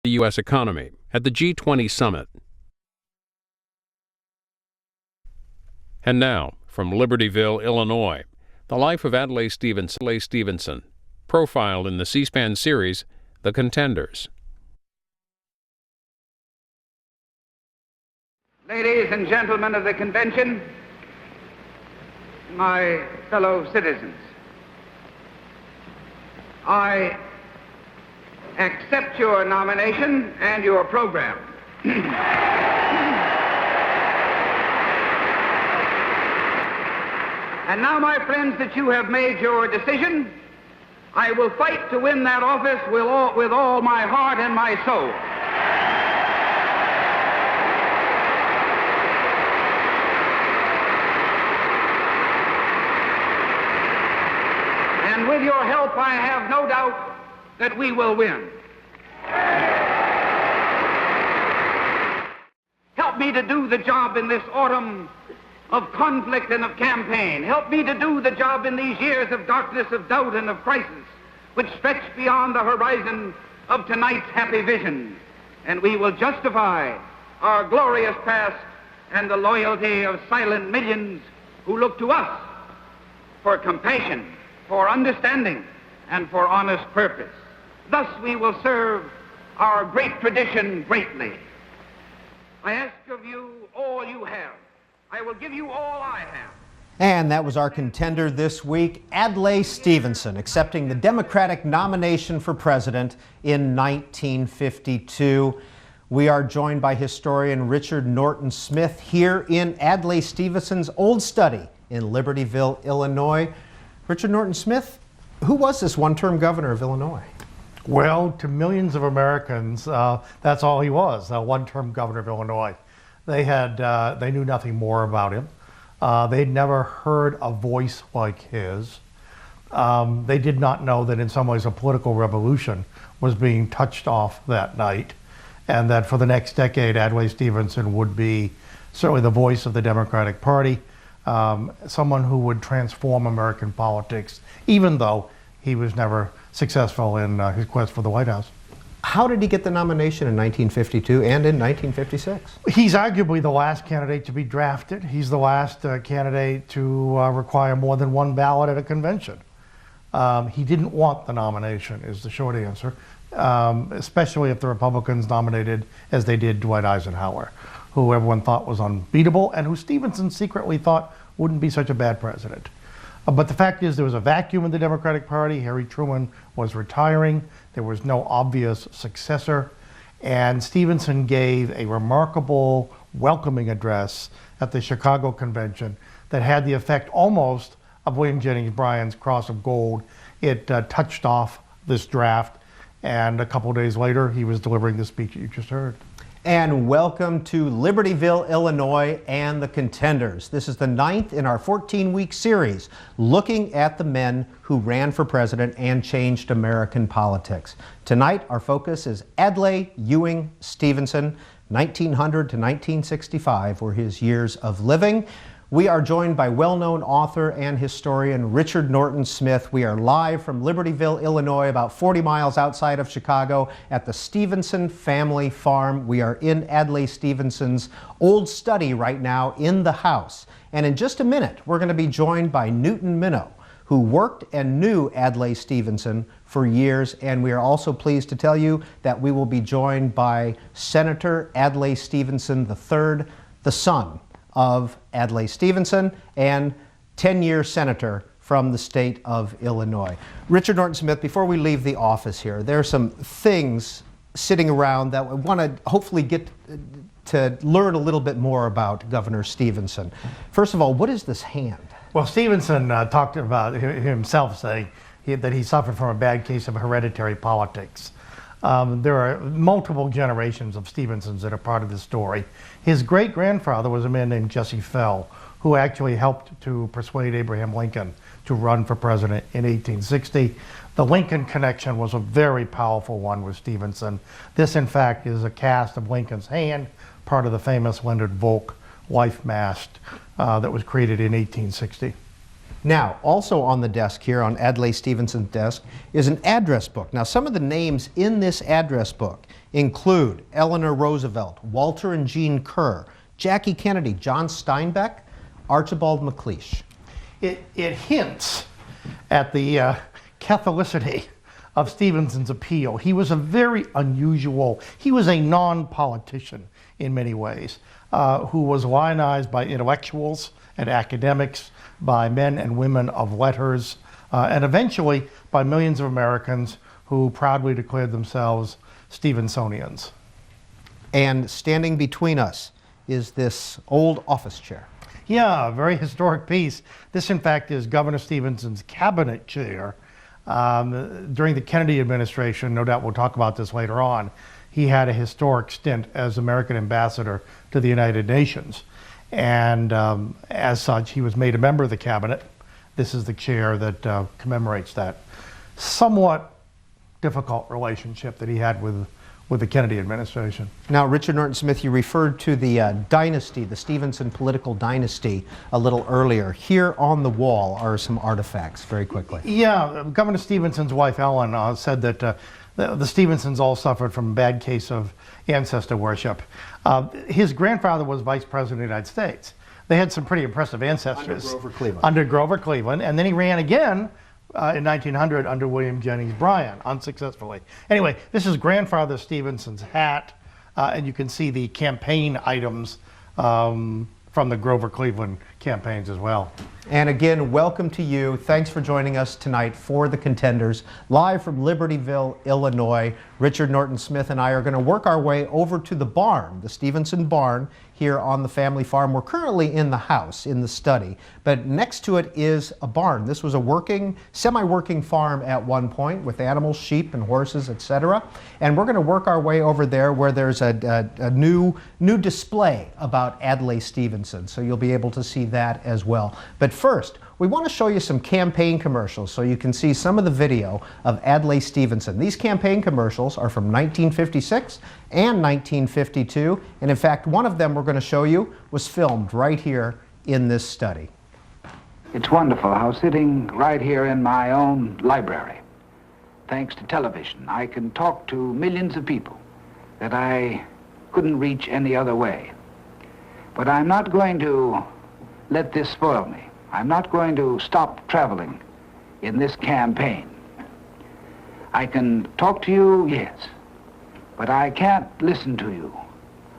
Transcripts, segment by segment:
the U.S. economy at the G20 summit. And now, from Libertyville, Illinois, the life of Adlai Stevenson, profiled in the C-SPAN series, The Contenders. Ladies and gentlemen of the convention, my fellow citizens, I accept your nomination and your program. And now, my friends, that you have made your decision, I will fight to win that office with all my heart and my soul. And with your help, I have no doubt that we will win. Help me to do the job in this autumn of conflict and of campaign. Help me to do the job in these years of darkness, of doubt, and of crisis, which stretch beyond the horizon of tonight's happy vision. And we will justify our glorious past and the loyalty of silent millions who look to us for compassion, for understanding, and for honest purpose. Thus we will serve our great tradition greatly. I ask of you all you have. I will give you all I have. And that was our contender this week, Adlai Stevenson, accepting the Democratic nomination for president in 1952. We are joined by historian Richard Norton Smith here in Adlai Stevenson's old study in Libertyville, Illinois. Richard Norton Smith, who was this one-term governor of Illinois? Well, to millions of Americans, that's all he was, a one-term governor of Illinois. They knew nothing more about him. They'd never heard a voice like his. They did not know that in some ways a political revolution was being touched off that night, and that for the next decade, Adlai Stevenson would be certainly the voice of the Democratic Party, someone who would transform American politics, even though he was never successful in his quest for the White House. How did he get the nomination in 1952 and in 1956? He's arguably the last candidate to be drafted. He's the last candidate to require more than one ballot at a convention. He didn't want the nomination, is the short answer, especially if the Republicans nominated, as they did, Dwight Eisenhower, who everyone thought was unbeatable and who Stevenson secretly thought wouldn't be such a bad president. But the fact is there was a vacuum in the Democratic Party. Harry Truman was retiring. There was no obvious successor. And Stevenson gave a remarkable welcoming address at the Chicago Convention that had the effect almost of William Jennings Bryan's Cross of Gold. It touched off this draft. And a couple days later, he was delivering the speech that you just heard. And welcome to Libertyville, Illinois and the Contenders. This is the 9th in our 14-week series looking at the men who ran for president and changed American politics. Tonight, our focus is Adlai Ewing Stevenson. 1900 to 1965 were his years of living. We are joined by well-known author and historian Richard Norton Smith. We are live from Libertyville, Illinois, about 40 miles outside of Chicago at the Stevenson family farm. We are in Adlai Stevenson's old study right now in the house. And in just a minute, we're going to be joined by Newton Minow, who worked and knew Adlai Stevenson for years. And we are also pleased to tell you that we will be joined by Senator Adlai Stevenson III, the son of Adlai Stevenson and 10-year senator from the state of Illinois. Richard Norton Smith, before we leave the office here, there are some things sitting around that we want to hopefully get to learn a little bit more about Governor Stevenson. First of all, what is this hand? Well, Stevenson talked about himself saying that he suffered from a bad case of hereditary politics. There are multiple generations of Stevensons that are part of this story. His great-grandfather was a man named Jesse Fell, who actually helped to persuade Abraham Lincoln to run for president in 1860. The Lincoln connection was a very powerful one with Stevenson. This, in fact, is a cast of Lincoln's hand, part of the famous Leonard Volk life mast that was created in 1860. Now, also on the desk here, on Adlai Stevenson's desk, is an address book. Now, some of the names in this address book include Eleanor Roosevelt, Walter and Jean Kerr, Jackie Kennedy, John Steinbeck, Archibald MacLeish. It hints at the Catholicity of Stevenson's appeal. He was a very unusual, he was a non-politician in many ways, who was lionized by intellectuals and academics, by men and women of letters, and eventually by millions of Americans who proudly declared themselves Stevensonians. And standing between us is this old office chair. Yeah, a very historic piece. This, in fact, is Governor Stevenson's cabinet chair. During the Kennedy administration, no doubt we'll talk about this later on, he had a historic stint as American ambassador to the United Nations. And as such, he was made a member of the cabinet. This is the chair that commemorates that somewhat difficult relationship that he had with the Kennedy administration. Now, Richard Norton Smith, you referred to the dynasty, the Stevenson political dynasty, a little earlier. Here on the wall are some artifacts, very quickly. Yeah, Governor Stevenson's wife, Ellen, said that the Stevensons all suffered from a bad case of ancestor worship. His grandfather was vice president of the United States. They had some pretty impressive ancestors. Under Grover Cleveland. Under Grover Cleveland, and then he ran again in 1900 under William Jennings Bryan, unsuccessfully. Anyway, this is Grandfather Stevenson's hat, and you can see the campaign items from the Grover Cleveland campaigns as well. And again, welcome to you. Thanks for joining us tonight for The Contenders, live from Libertyville, Illinois. Richard Norton Smith and I are going to work our way over to the barn, the Stevenson barn, here on the family farm. We're currently in the house, in the study, but next to it is a barn. This was a working, semi-working farm at one point with animals, sheep and horses, etc. And we're going to work our way over there where there's a new display about Adlai Stevenson, so you'll be able to see that as well. But first, we want to show you some campaign commercials so you can see some of the video of Adlai Stevenson. These campaign commercials are from 1956 and 1952, and in fact, one of them we're going to show you was filmed right here in this study. It's wonderful how sitting right here in my own library, thanks to television, I can talk to millions of people that I couldn't reach any other way. But I'm not going to let this spoil me. I'm not going to stop traveling in this campaign. I can talk to you, yes, but I can't listen to you.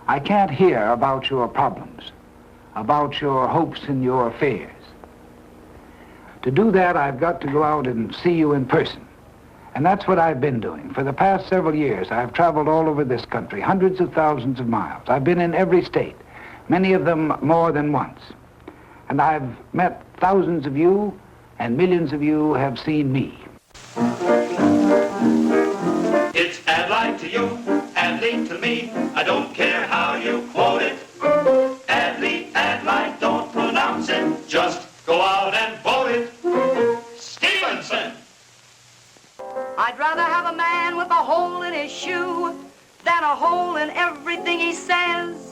I can't hear about your problems, about your hopes and your fears. To do that, I've got to go out and see you in person. And that's what I've been doing. For the past several years, I've traveled all over this country, hundreds of thousands of miles. I've been in every state, many of them more than once. And I've met thousands of you, and millions of you have seen me. It's Adlai to you, Adlai to me. I don't care how you quote it. Adlai, Adlai, don't pronounce it. Just go out and vote it. Stevenson! I'd rather have a man with a hole in his shoe than a hole in everything he says.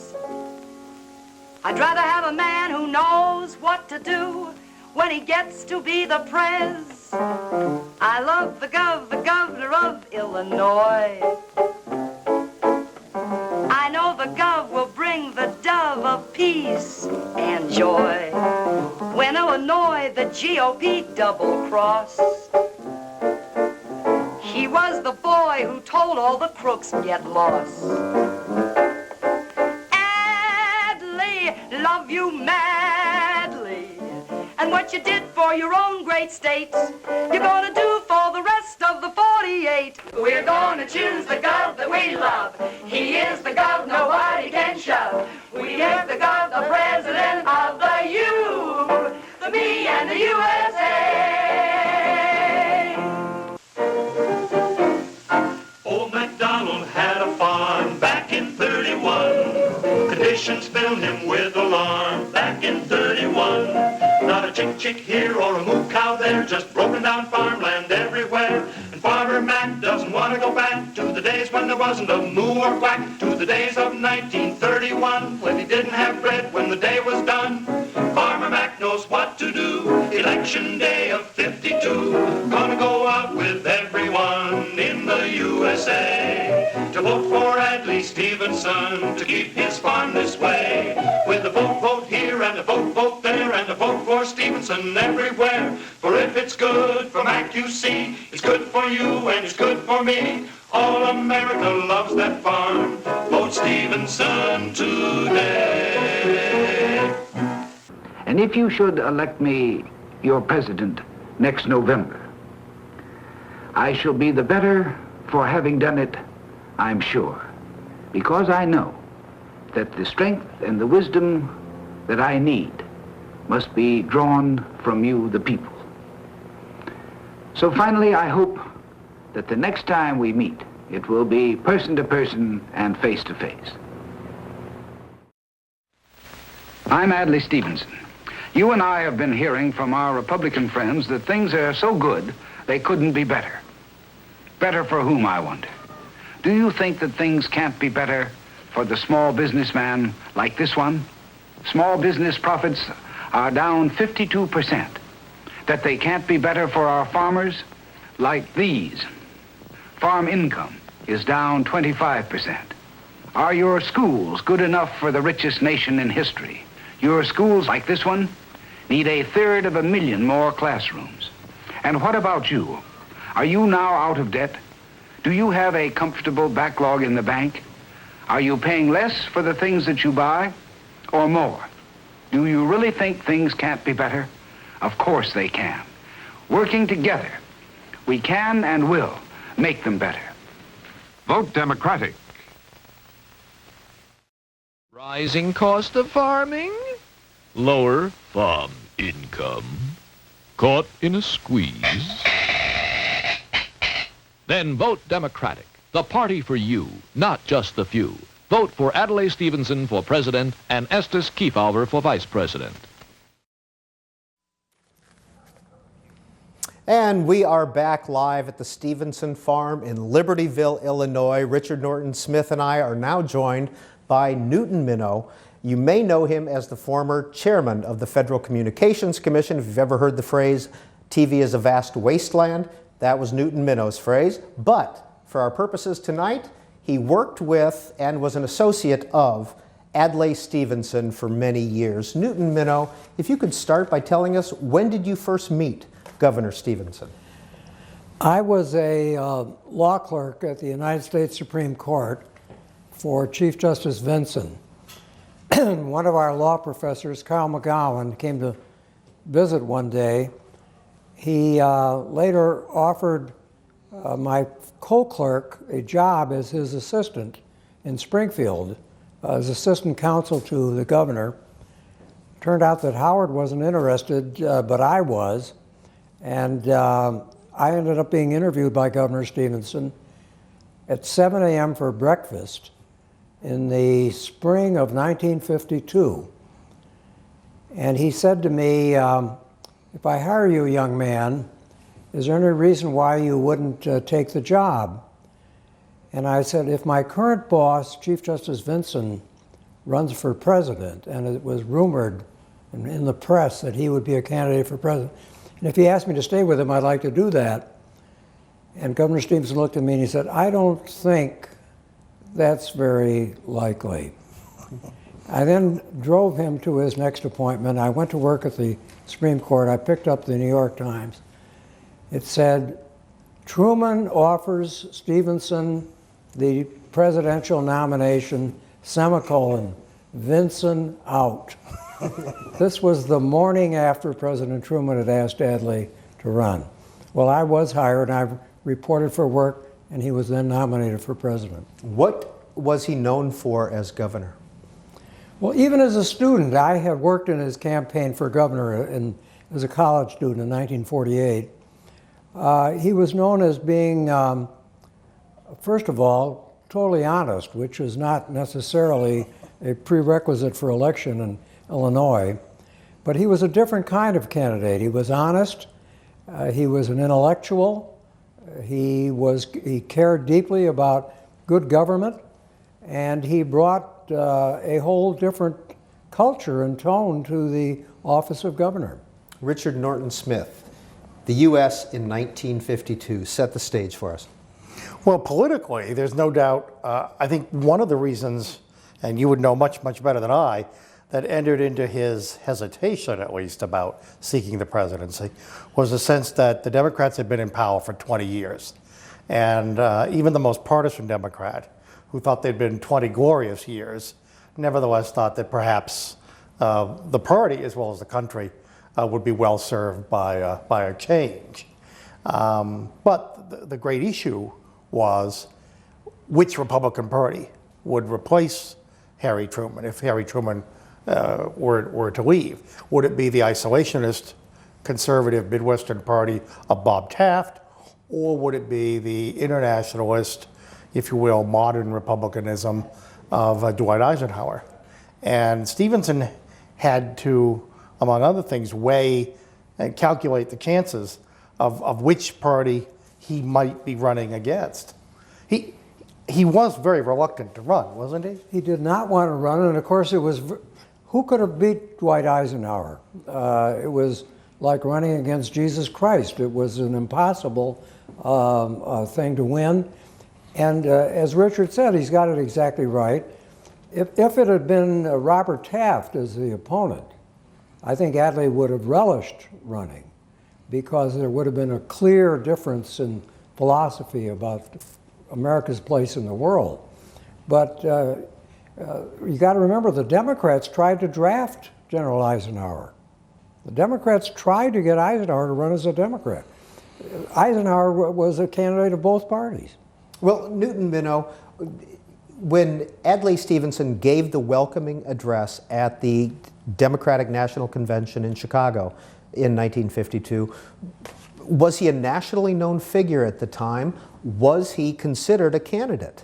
I'd rather have a man who knows what to do when he gets to be the prez. I love the governor of Illinois. I know the gov will bring the dove of peace and joy. When Illinois the GOP double-crossed, he was the boy who told all the crooks get lost. Love you madly, and what you did for your own great state, you're gonna do for the rest of the 48. We're gonna choose the gov that we love. He is the gov nobody can shove. We give the gov the president of the you, the me and the USA. Old MacDonald had a farm back in 31. Conditions filled him with alarm back in 31. Not a chick here or a moo cow there, just broken down farmland everywhere. And Farmer Mac doesn't want to go back to the days when there wasn't a moo or quack, to the days of 1931 when he didn't have bread when the day was done. Farmer Mac knows what to do. He likes election day of 52. Gonna go out with everyone in the USA to vote for Adlai Stevenson to keep his farm this way. With a vote here and a vote there and a vote for Stevenson everywhere. For if it's good for Mac, you see, it's good for you and it's good for me. All America loves that farm. Vote Stevenson today. And if you should elect me your president next November, I shall be the better for having done it, I'm sure, because I know that the strength and the wisdom that I need must be drawn from you, the people. So finally, I hope that the next time we meet, it will be person to person and face to face. I'm Adlai Stevenson. You and I have been hearing from our Republican friends that things are so good they couldn't be better. Better for whom, I wonder? Do you think that things can't be better for the small businessman like this one? Small business profits are down 52%. That they can't be better for our farmers like these? Farm income is down 25%. Are your schools good enough for the richest nation in history? Your schools like this one need 1/3 more classrooms. And what about you? Are you now out of debt? Do you have a comfortable backlog in the bank? Are you paying less for the things that you buy or more? Do you really think things can't be better? Of course they can. Working together, we can and will make them better. Vote Democratic. Rising cost of farming, lower farm income, caught in a squeeze. Then vote Democratic, the party for you, not just the few. Vote for Adlai Stevenson for president and Estes Kefauver for vice president. And we are back live at the Stevenson farm in Libertyville, Illinois. Richard Norton Smith and I are now joined by Newton Minow. You may know him as the former chairman of the Federal Communications Commission. If you've ever heard the phrase, TV is a vast wasteland, that was Newton Minow's phrase. But for our purposes tonight, he worked with and was an associate of Adlai Stevenson for many years. Newton Minow, if you could start by telling us, when did you first meet Governor Stevenson? I was a law clerk at the United States Supreme Court for Chief Justice Vinson. One of our law professors, Carl McGowan, came to visit one day. He later offered my co-clerk a job as his assistant in Springfield, as assistant counsel to the governor. Turned out that Howard wasn't interested, but I was. And I ended up being interviewed by Governor Stevenson at 7 a.m. for breakfast in the spring of 1952. And he said to me, if I hire you, young man, is there any reason why you wouldn't take the job? And I said, if my current boss, Chief Justice Vinson, runs for president, and it was rumored in the press that he would be a candidate for president, and if he asked me to stay with him, I'd like to do that. And Governor Stevenson looked at me and he said, I don't think that's very likely. I then drove him to his next appointment. I went to work at the Supreme Court. I picked up the New York Times. It said, Truman offers Stevenson the presidential nomination, semicolon, Vinson out. This was the morning after President Truman had asked Adlai to run. Well, I was hired, and I reported for work, and he was then nominated for president. What was he known for as governor? Well, even as a student, I had worked in his campaign for governor as a college student in 1948. He was known as being, first of all, totally honest, which is not necessarily a prerequisite for election in Illinois. But he was a different kind of candidate. He was honest. He was an intellectual. He cared deeply about good government, and he brought a whole different culture and tone to the office of governor. Richard Norton Smith, the U.S. in 1952. Set the stage for us. Well, politically, there's no doubt, I think one of the reasons, and you would know much, much better than I, that entered into his hesitation, at least, about seeking the presidency, was the sense that the Democrats had been in power for 20 years. And even the most partisan Democrat, who thought they'd been 20 glorious years, nevertheless thought that perhaps the party, as well as the country, would be well served by a change. But the great issue was which Republican Party would replace Harry Truman if Harry Truman were to leave. Would it be the isolationist conservative Midwestern Party of Bob Taft, or would it be the internationalist, if you will, modern republicanism of Dwight Eisenhower? And Stevenson had to, among other things, weigh and calculate the chances of which party he might be running against. He was very reluctant to run, wasn't he? He did not want to run, and of course it was, who could have beat Dwight Eisenhower? It was like running against Jesus Christ. It was an impossible thing to win. And as Richard said, he's got it exactly right. If it had been Robert Taft as the opponent, I think Adlai would have relished running, because there would have been a clear difference in philosophy about America's place in the world. But you got to remember, the Democrats tried to draft General Eisenhower. The Democrats tried to get Eisenhower to run as a Democrat. Eisenhower was a candidate of both parties. Well, Newton Minow, when Adlai Stevenson gave the welcoming address at the Democratic National Convention in Chicago in 1952, was he a nationally known figure at the time? Was he considered a candidate?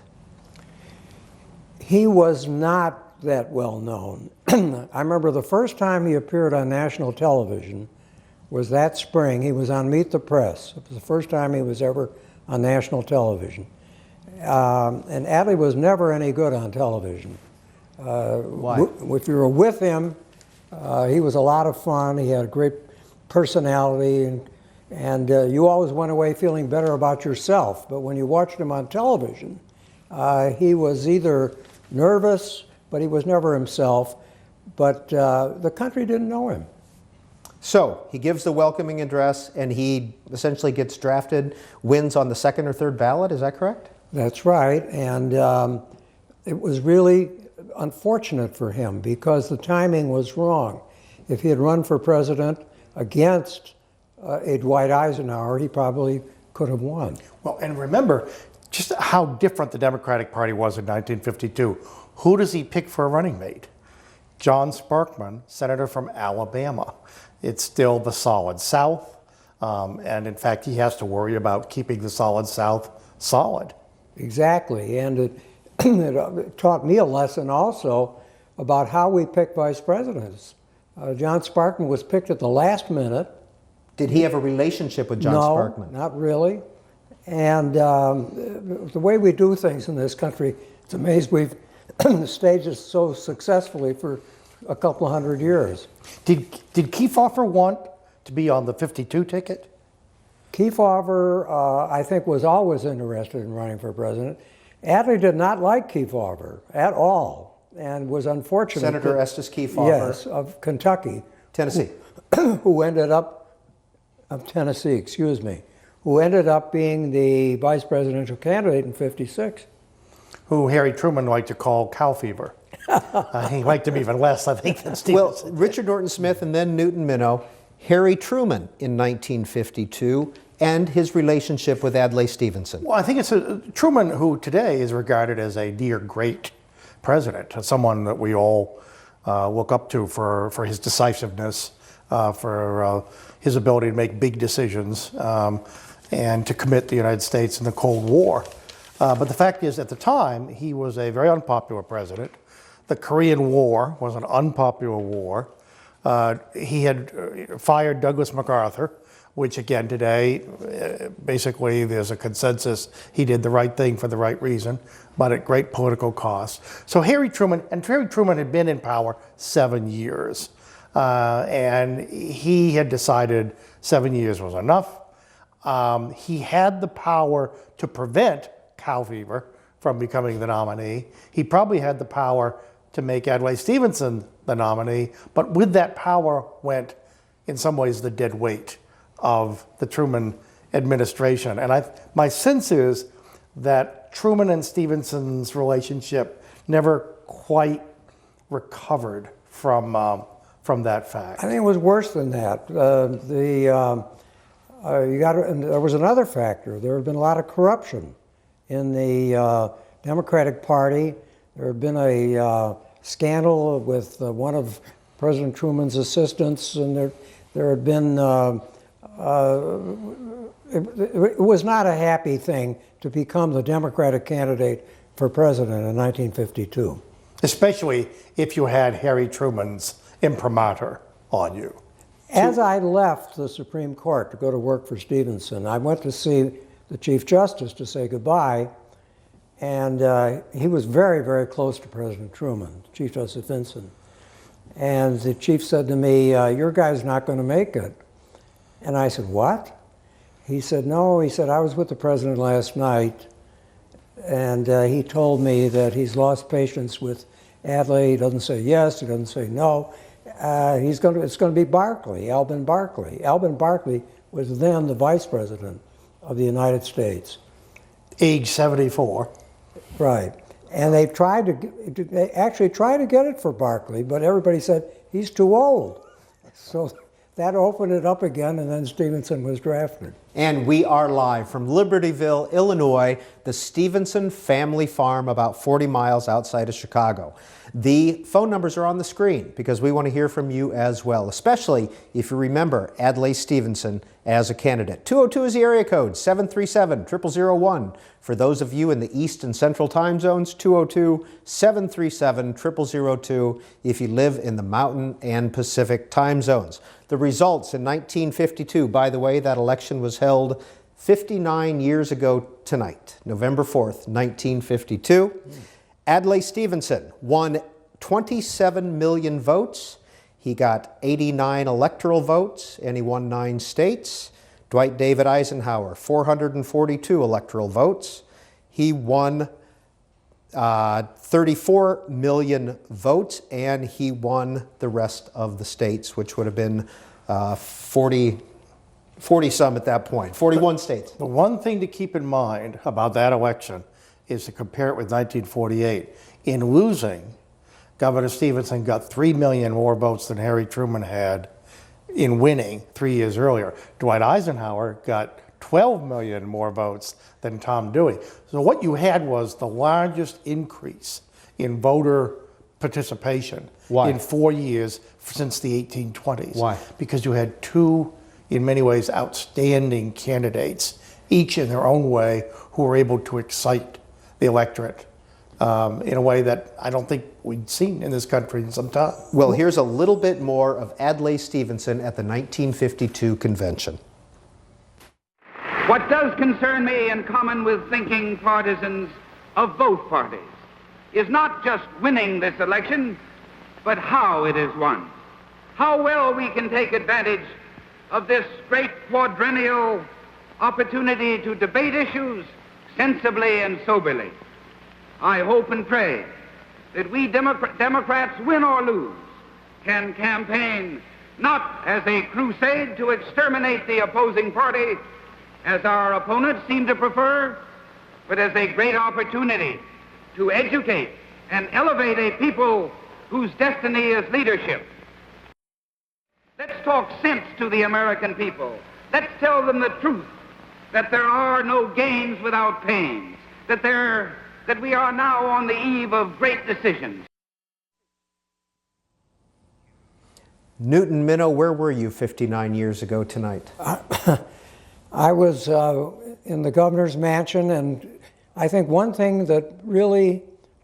He was not that well known. I remember the first time he appeared on national television was that spring. He was on Meet the Press. It was the first time he was ever on national television. And Adlai was never any good on television. Why? If you were with him, he was a lot of fun. He had a great personality, and you always went away feeling better about yourself. But when you watched him on television, he was either nervous, but he was never himself. But the country didn't know him. So he gives the welcoming address, and he essentially gets drafted, wins on the second or third ballot. Is that correct? That's right, and it was really unfortunate for him because the timing was wrong. If he had run for president against a Dwight Eisenhower, he probably could have won. Well, and remember just how different the Democratic Party was in 1952. Who does he pick for a running mate? John Sparkman, senator from Alabama. It's still the Solid South, and in fact, he has to worry about keeping the Solid South solid. Exactly, and it taught me a lesson also about how we pick vice presidents. John Sparkman was picked at the last minute. Did he have a relationship with John Sparkman? No, not really. And the way we do things in this country, it's amazing we've staged it so successfully for a couple of hundred years. Did Kefauver want to be on the 52 ticket? Kefauver, I think, was always interested in running for president. Adlai did not like Kefauver at all, and was unfortunate. Senator Estes Kefauver. Yes, of Kentucky. Tennessee. Who ended up, of Tennessee, excuse me, who ended up being the vice presidential candidate in '56. Who Harry Truman liked to call cow fever. He liked him even less, I think, than Stevenson. Well, Richard Norton Smith and then Newton Minow, Harry Truman in 1952, and his relationship with Adlai Stevenson. Well, I think it's Truman, who today is regarded as a near great president, someone that we all look up to for his decisiveness, for his ability to make big decisions, and to commit the United States in the Cold War. But the fact is, at the time, he was a very unpopular president. The Korean War was an unpopular war. He had fired Douglas MacArthur, which again today, basically there's a consensus he did the right thing for the right reason, but at great political cost. So Harry Truman had been in power 7 years. And he had decided 7 years was enough. He had the power to prevent cow fever from becoming the nominee. He probably had the power to make Adlai Stevenson the nominee, but with that power went, in some ways, the dead weight of the Truman administration. And my sense is that Truman and Stevenson's relationship never quite recovered from that fact. I think it was worse than that. And there was another factor. There had been a lot of corruption in the Democratic Party. There had been a scandal with one of President Truman's assistants, and there had been, it was not a happy thing to become the Democratic candidate for president in 1952. Especially if you had Harry Truman's imprimatur on you. As I left the Supreme Court to go to work for Stevenson, I went to see the Chief Justice to say goodbye, and he was very, very close to President Truman, Chief Justice Vinson. And the chief said to me, your guy's not going to make it. And I said, what? He said, no. He said, I was with the president last night, and he told me that he's lost patience with Adlai. He doesn't say yes, he doesn't say no. It's going to be Barkley, Alben Barkley. Alben Barkley was then the vice president of the United States. Age 74. Right. And they actually tried to get it for Barkley, but everybody said, he's too old. So that opened it up again, and then Stevenson was drafted. And we are live from Libertyville, Illinois, the Stevenson family farm about 40 miles outside of Chicago. The phone numbers are on the screen because we want to hear from you as well, especially if you remember Adlai Stevenson as a candidate. 202 is the area code, 737-0001. For those of you in the East and Central time zones, 202-737-0002 if you live in the Mountain and Pacific time zones. The results in 1952, by the way, that election was held 59 years ago tonight, November 4th, 1952. Adlai Stevenson won 27 million votes. He got 89 electoral votes, and he won 9 states. Dwight David Eisenhower, 442 electoral votes. He won 34 million votes, and he won the rest of the states, which would have been 40 some at that point, 41 states. The one thing to keep in mind about that election is to compare it with 1948. In losing, Governor Stevenson got 3 million more votes than Harry Truman had. In winning 3 years earlier, Dwight Eisenhower got 12 million more votes than Tom Dewey. So what you had was the largest increase in voter participation in 4 years since the 1820s. Why? Because you had two, in many ways, outstanding candidates, each in their own way, who were able to excite the electorate in a way that I don't think we'd seen in this country in some time. Well, here's a little bit more of Adlai Stevenson at the 1952 convention. What does concern me, in common with thinking partisans of both parties, is not just winning this election, but how it is won. How well we can take advantage of this great quadrennial opportunity to debate issues sensibly and soberly. I hope and pray that we Democrats, win or lose, can campaign not as a crusade to exterminate the opposing party, as our opponents seem to prefer, but as a great opportunity to educate and elevate a people whose destiny is leadership. Let's talk sense to the American people. Let's tell them the truth, that there are no gains without pains, that we are now on the eve of great decisions. Newton Minow, where were you 59 years ago tonight? I was in the governor's mansion, and I think one thing that really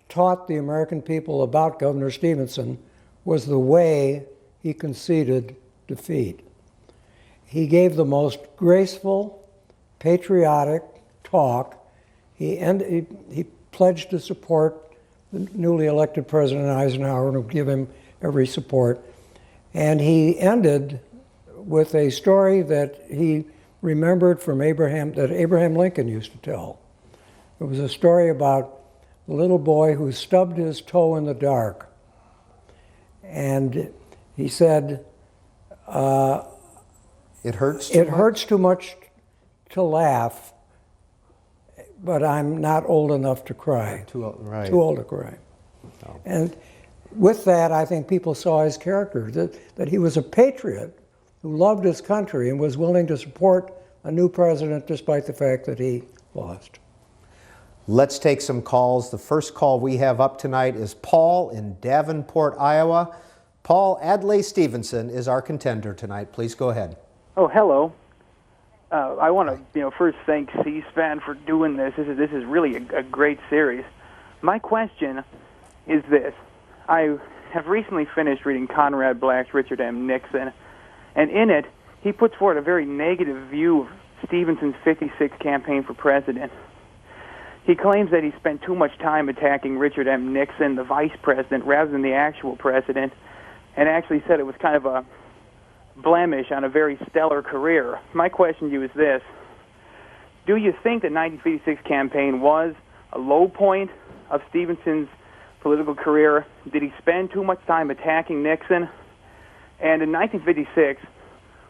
taught the American people about Governor Stevenson was the way he conceded defeat. He gave the most graceful, patriotic talk. He pledged to support the newly elected President Eisenhower and would give him every support. And he ended with a story that he remembered from that Abraham Lincoln used to tell. It was a story about a little boy who stubbed his toe in the dark. And he said, It hurts it hurts too much to laugh, but I'm not old enough to cry. Too old to cry. Oh. And with that, I think people saw his character, that he was a patriot who loved his country and was willing to support a new president despite the fact that he lost. Let's take some calls. The first call we have up tonight is Paul in Davenport, Iowa. Paul, Adlai Stevenson is our contender tonight. Please go ahead. Oh, hello. I want to, first thank C-SPAN for doing this. This is really a great series. My question is this. I have recently finished reading Conrad Black's Richard M. Nixon, and in it, he puts forward a very negative view of Stevenson's 56 campaign for president. He claims that he spent too much time attacking Richard M. Nixon, the vice president, rather than the actual president, and actually said it was kind of a blemish on a very stellar career. My question to you is this. Do you think the 1956 campaign was a low point of Stevenson's political career? Did he spend too much time attacking Nixon? And in 1956,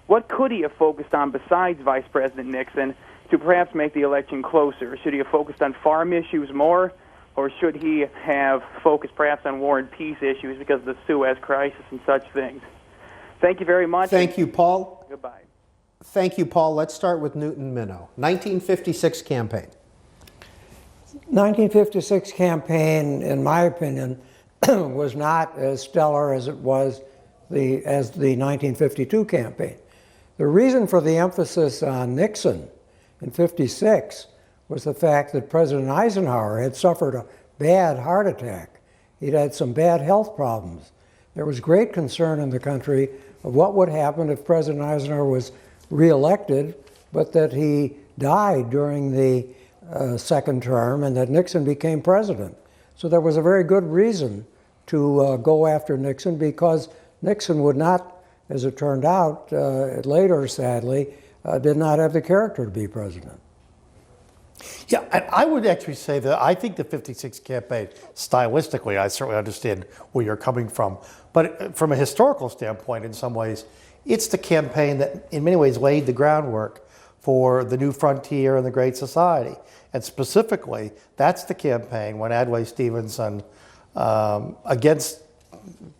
what could he have focused on besides Vice President Nixon to perhaps make the election closer? Should he have focused on farm issues more, or should he have focused perhaps on war and peace issues because of the Suez Crisis and such things? Thank you very much. Thank you, Paul. Goodbye. Thank you, Paul. Let's start with Newton Minow. 1956 campaign. 1956 campaign, in my opinion, was not as stellar as it was the 1952 campaign. The reason for the emphasis on Nixon in 56 was the fact that President Eisenhower had suffered a bad heart attack. He'd had some bad health problems. There was great concern in the country of what would happen if President Eisenhower was reelected, but that he died during the second term and that Nixon became president. So there was a very good reason to go after Nixon, because Nixon would not, as it turned out later, sadly, did not have the character to be president. Yeah, and I would actually say that I think the 56 campaign, stylistically, I certainly understand where you're coming from. But from a historical standpoint, in some ways, it's the campaign that in many ways laid the groundwork for the new frontier and the Great Society. And specifically, that's the campaign when Adlai Stevenson, against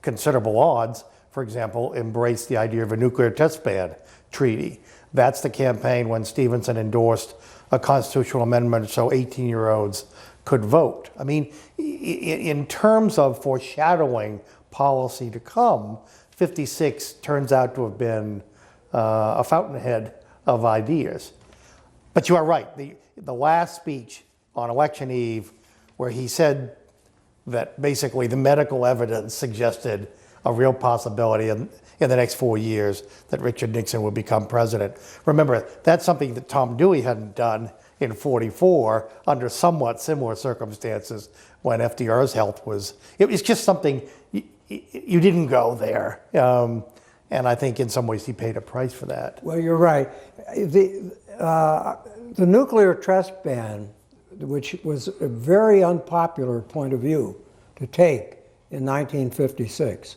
considerable odds, for example, embraced the idea of a nuclear test ban treaty. That's the campaign when Stevenson endorsed a constitutional amendment so 18-year-olds could vote. I mean, in terms of foreshadowing policy to come, 56 turns out to have been a fountainhead of ideas. But you are right. The last speech on election eve, where he said that basically the medical evidence suggested a real possibility in the next 4 years that Richard Nixon would become president. Remember, that's something that Tom Dewey hadn't done in 44 under somewhat similar circumstances when FDR's health was, it was just something, you didn't go there. And I think in some ways he paid a price for that. Well, you're right. The nuclear test ban, which was a very unpopular point of view to take in 1956,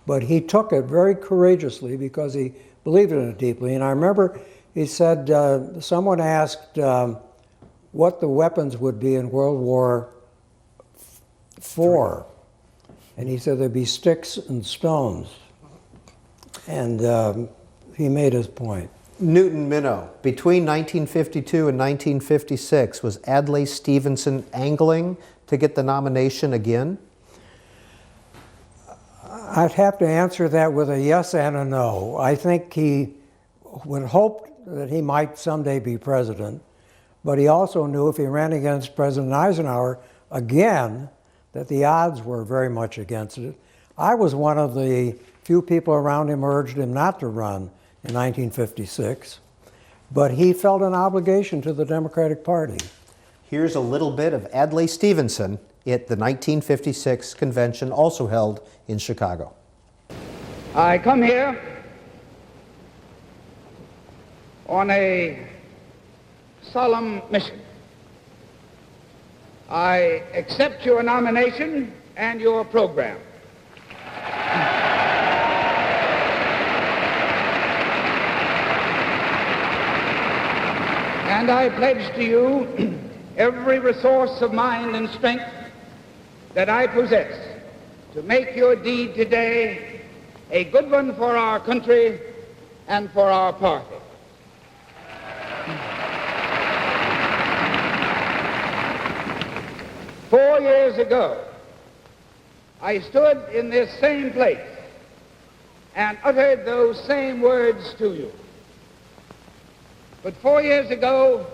but he took it very courageously because he believed in it deeply. And I remember he said, someone asked what the weapons would be in World War IV. And he said there'd be sticks and stones. And he made his point. Newton Minow, between 1952 and 1956, was Adlai Stevenson angling to get the nomination again? I'd have to answer that with a yes and a no. I think he would hope that he might someday be president, but he also knew if he ran against President Eisenhower again, that the odds were very much against it. I was one of the few people around him who urged him not to run in 1956, but he felt an obligation to the Democratic Party. Here's a little bit of Adlai Stevenson at the 1956 convention, also held in Chicago. I come here on a solemn mission. I accept your nomination and your program. And I pledge to you every resource of mind and strength that I possess to make your deed today a good one for our country and for our party. Four years ago, I stood in this same place and uttered those same words to you. But 4 years ago,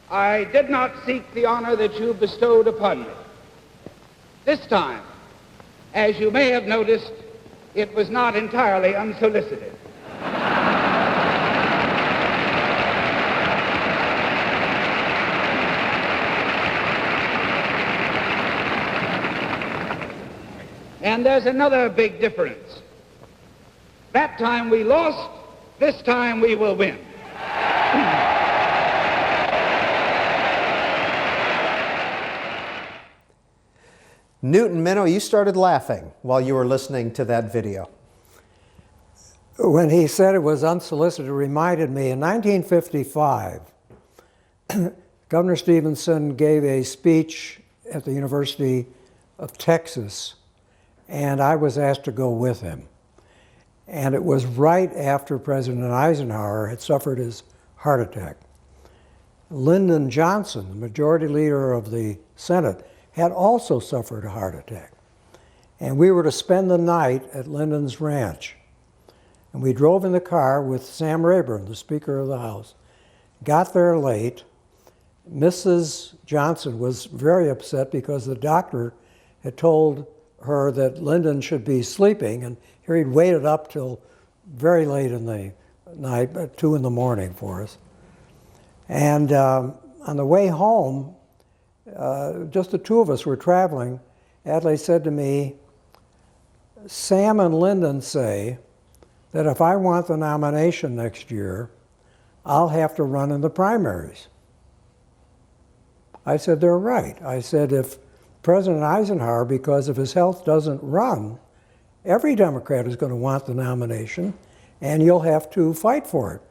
I did not seek the honor that you bestowed upon me. This time, as you may have noticed, it was not entirely unsolicited. And there's another big difference. That time we lost, this time we will win. Newton Minow, you started laughing while you were listening to that video. When he said it was unsolicited, it reminded me in 1955, Governor Stevenson gave a speech at the University of Texas, and I was asked to go with him. And it was right after President Eisenhower had suffered his heart attack. Lyndon Johnson, the majority leader of the Senate, had also suffered a heart attack. And we were to spend the night at Lyndon's ranch. And we drove in the car with Sam Rayburn, the Speaker of the House. Got there late. Mrs. Johnson was very upset because the doctor had told her that Lyndon should be sleeping, and here he'd waited up till very late in the night, 2 in the morning for us. And on the way home, just the two of us were traveling. Adlai said to me, Sam and Lyndon say that if I want the nomination next year, I'll have to run in the primaries. I said, they're right. I said, if President Eisenhower, because of his health, doesn't run, every Democrat is going to want the nomination, and you'll have to fight for it.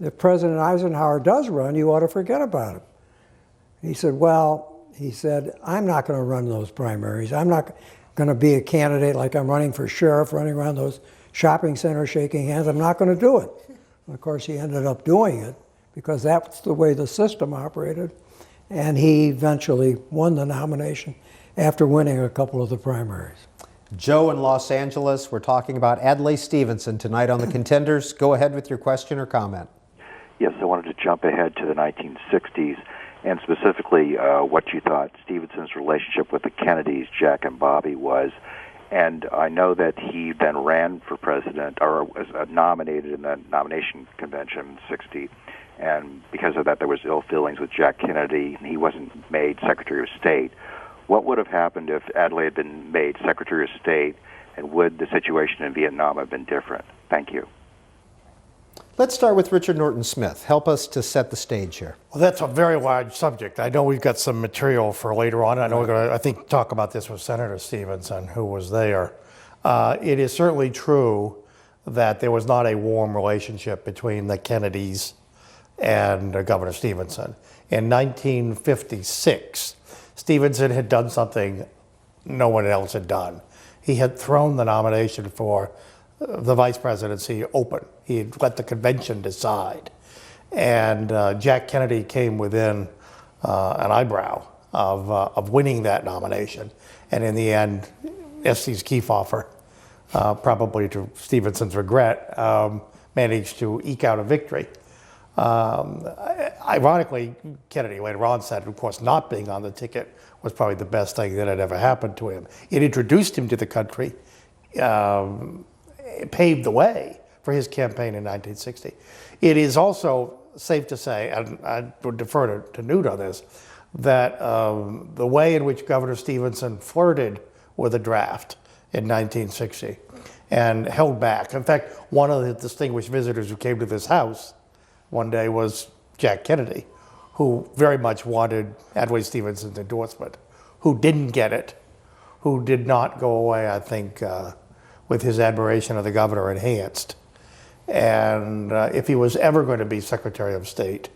If President Eisenhower does run, you ought to forget about it. He said, well, he said, I'm not going to run those primaries. I'm not going to be a candidate like I'm running for sheriff, running around those shopping centers shaking hands. I'm not going to do it. And of course, he ended up doing it because that's the way the system operated. And he eventually won the nomination after winning a couple of the primaries. Joe in Los Angeles, we're talking about Adlai Stevenson tonight on the Contenders. Go ahead with your question or comment. Yes, I wanted to jump ahead to the 1960s. And specifically what you thought Stevenson's relationship with the Kennedys, Jack and Bobby, was. And I know that he then ran for president, or was nominated in the nomination convention in '60. And because of that, there was ill feelings with Jack Kennedy, and he wasn't made Secretary of State. What would have happened if Adlai had been made Secretary of State, and would the situation in Vietnam have been different? Thank you. Let's start with Richard Norton Smith. Help us to set the stage here. Well, that's a very large subject. I know we've got some material for later on. I know we're going to, I think, talk about this with Senator Stevenson, who was there. It is certainly true that there was not a warm relationship between the Kennedys and Governor Stevenson. In 1956, Stevenson had done something no one else had done. He had thrown the nomination for the vice presidency open. He had let the convention decide. And Jack Kennedy came within an eyebrow of winning that nomination. And in the end, Estes Kefauver, probably to Stevenson's regret, managed to eke out a victory. Ironically, Kennedy later on said, of course, not being on the ticket was probably the best thing that had ever happened to him. It introduced him to the country, it paved the way for his campaign in 1960. It is also safe to say, and I would defer to Newt on this, that the way in which Governor Stevenson flirted with the draft in 1960 and held back. In fact, one of the distinguished visitors who came to this house one day was Jack Kennedy, who very much wanted Adlai Stevenson's endorsement, who didn't get it, who did not go away, I think, with his admiration of the governor enhanced. And if he was ever going to be Secretary of State,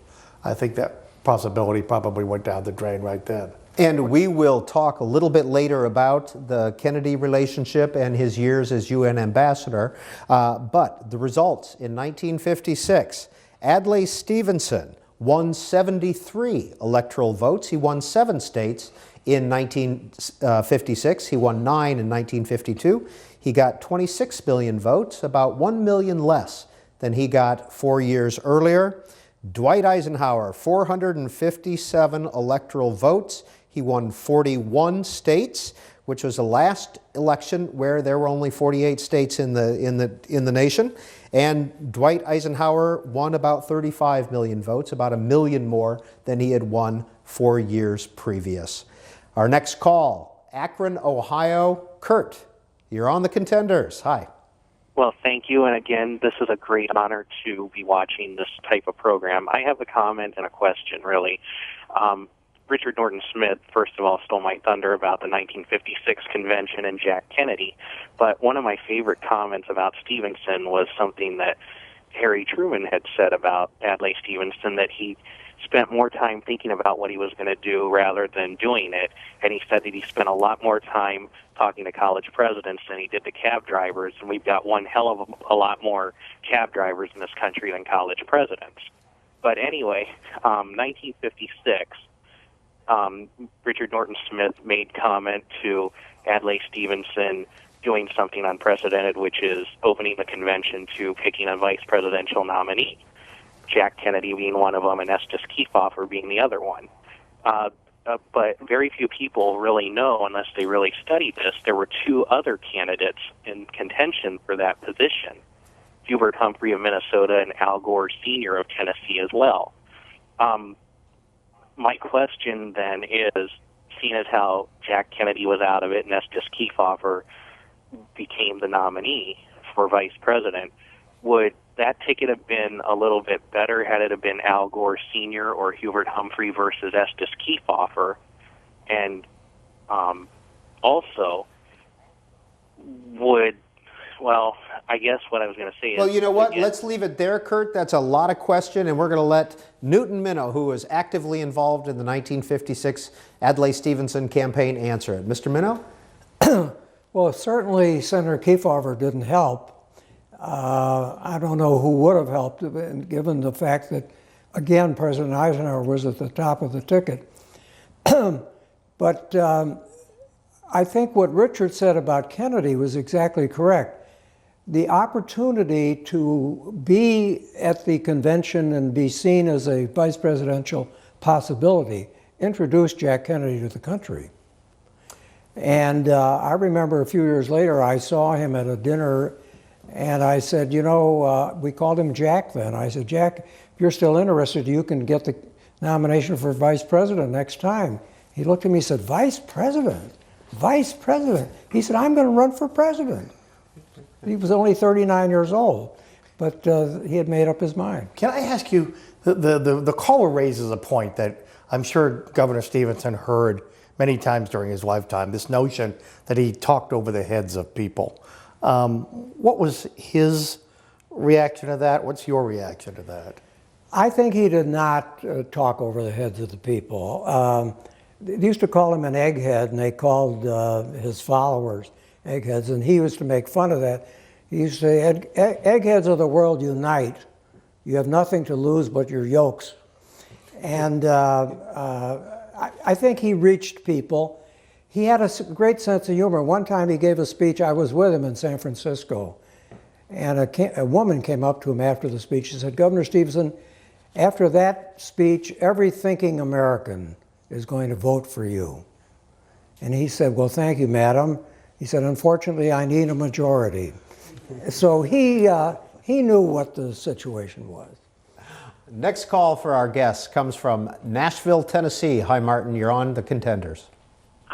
I think that possibility probably went down the drain right then. And we will talk a little bit later about the Kennedy relationship and his years as UN ambassador. But the results in 1956, Adlai Stevenson won 73 electoral votes. He won 7 states in 1956. He won 9 in 1952. He got 26 million votes, about 1 million less than he got 4 years earlier. Dwight Eisenhower, 457 electoral votes. He won 41 states, which was the last election where there were only 48 states in the nation. And Dwight Eisenhower won about 35 million votes, about 1 million more than he had won 4 years previous. Our next call, Akron, Ohio. Kurt, you're on the Contenders. Hi. Well, thank you. And again, this is a great honor to be watching this type of program. I have a comment and a question, really. Richard Norton Smith, first of all, stole my thunder about the 1956 convention and Jack Kennedy. But one of my favorite comments about Stevenson was something that Harry Truman had said about Adlai Stevenson, that he spent more time thinking about what he was going to do rather than doing it. And he said that he spent a lot more time talking to college presidents than he did to cab drivers. And we've got one hell of a lot more cab drivers in this country than college presidents. But anyway, 1956, Richard Norton Smith made comment to Adlai Stevenson doing something unprecedented, which is opening the convention to picking a vice presidential nominee, Jack Kennedy being one of them and Estes Kefauver being the other one. But very few people really know, unless they really study this, there were 2 other candidates in contention for that position, Hubert Humphrey of Minnesota and Al Gore Sr. of Tennessee as well. My question then is, seeing as how Jack Kennedy was out of it and Estes Kefauver became the nominee for vice president, would that ticket have been a little bit better had it have been Al Gore Sr. or Hubert Humphrey versus Estes Kefauver? And also, well, I guess what I was going to say is... Well, you know what? Let's leave it there, Kurt. That's a lot of question, and we're going to let Newton Minow, who was actively involved in the 1956 Adlai Stevenson campaign, answer it. Mr. Minow? Well, certainly Senator Kefauver didn't help. I don't know who would have helped, given the fact that, again, President Eisenhower was at the top of the ticket. But I think what Richard said about Kennedy was exactly correct. The opportunity to be at the convention and be seen as a vice presidential possibility introduced Jack Kennedy to the country. And I remember a few years later, I saw him at a dinner, and I said, you know, we called him Jack then. I said, Jack, if you're still interested, you can get the nomination for vice president next time. He looked at me and said, Vice president? Vice president? He said, I'm going to run for president. He was only 39 years old, but he had made up his mind. Can I ask you, the caller raises a point that I'm sure Governor Stevenson heard many times during his lifetime, this notion that he talked over the heads of people. What was his reaction to that? What's your reaction to that? I think he did not talk over the heads of the people. They used to call him an egghead, and they called his followers eggheads, and he used to make fun of that. He used to say, eggheads of the world unite. You have nothing to lose but your yolks. And I think he reached people. He had a great sense of humor. One time he gave a speech, I was with him in San Francisco, and a woman came up to him after the speech. She said, Governor Stevenson, after that speech, every thinking American is going to vote for you. And he said, well, thank you, madam. He said, unfortunately, I need a majority. So he knew what the situation was. Next call for our guest comes from Nashville, Tennessee. Hi, Martin. You're on the Contenders.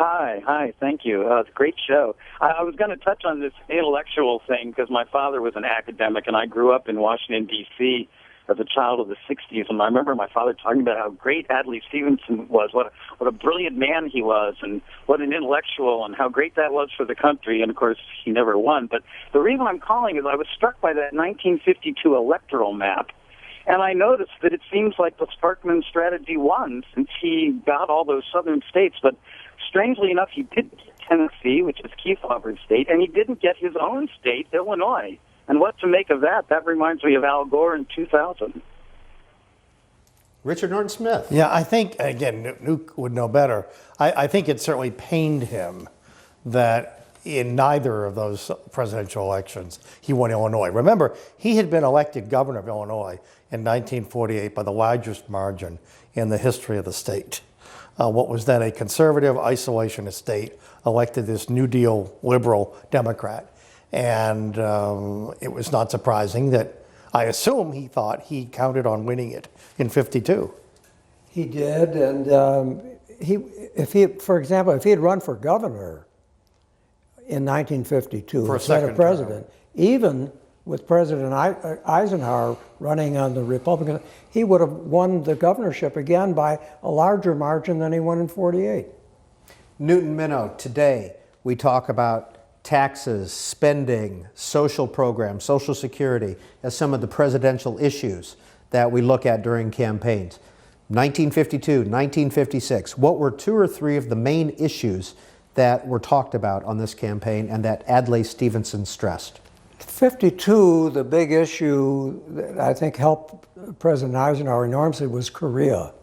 Hi, thank you. It's a great show. I was going to touch on this intellectual thing because my father was an academic, and I grew up in Washington, D.C. as a child of the 60s, and I remember my father talking about how great Adlai Stevenson was, what a brilliant man he was, and what an intellectual, and how great that was for the country, and of course he never won. But the reason I'm calling is I was struck by that 1952 electoral map, and I noticed that it seems like the Sparkman strategy won since he got all those southern states, but strangely enough, he didn't get Tennessee, which is Kefauver's state, and he didn't get his own state, Illinois. And what to make of that? That reminds me of Al Gore in 2000. Richard Norton Smith. Yeah, I think, again, Nuke would know better. I think it certainly pained him that in neither of those presidential elections he won Illinois. Remember, he had been elected governor of Illinois in 1948 by the largest margin in the history of the state. What was then a conservative, isolationist state elected this New Deal liberal Democrat. And it was not surprising that I assume he thought he counted on winning it in '52. He did, and for example, if he had run for governor in 1952 instead of president, even with President Eisenhower running on the Republican, he would have won the governorship again by a larger margin than he won in '48. Newton Minow, today we talk about taxes, spending, social programs, Social Security as some of the presidential issues that we look at during campaigns. 1952, 1956, what were two or three of the main issues that were talked about on this campaign and that Adlai Stevenson stressed? 52, the big issue that I think helped President Eisenhower enormously was Korea.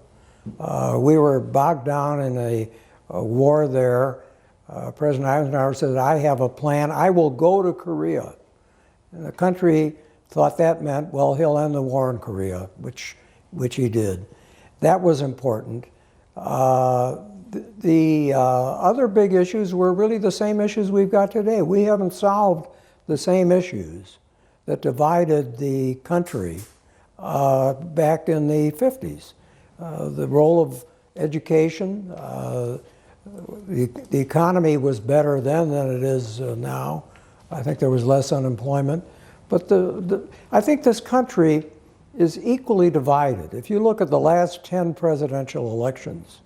We were bogged down in a war there. President Eisenhower said, I have a plan, I will go to Korea. And the country thought that meant, well, he'll end the war in Korea, which he did. That was important. The other big issues were really the same issues we've got today. We haven't solved the same issues that divided the country back in the 50s. The role of education, the economy was better then than it is now. I think there was less unemployment. But I think this country is equally divided. If you look at the last 10 presidential elections,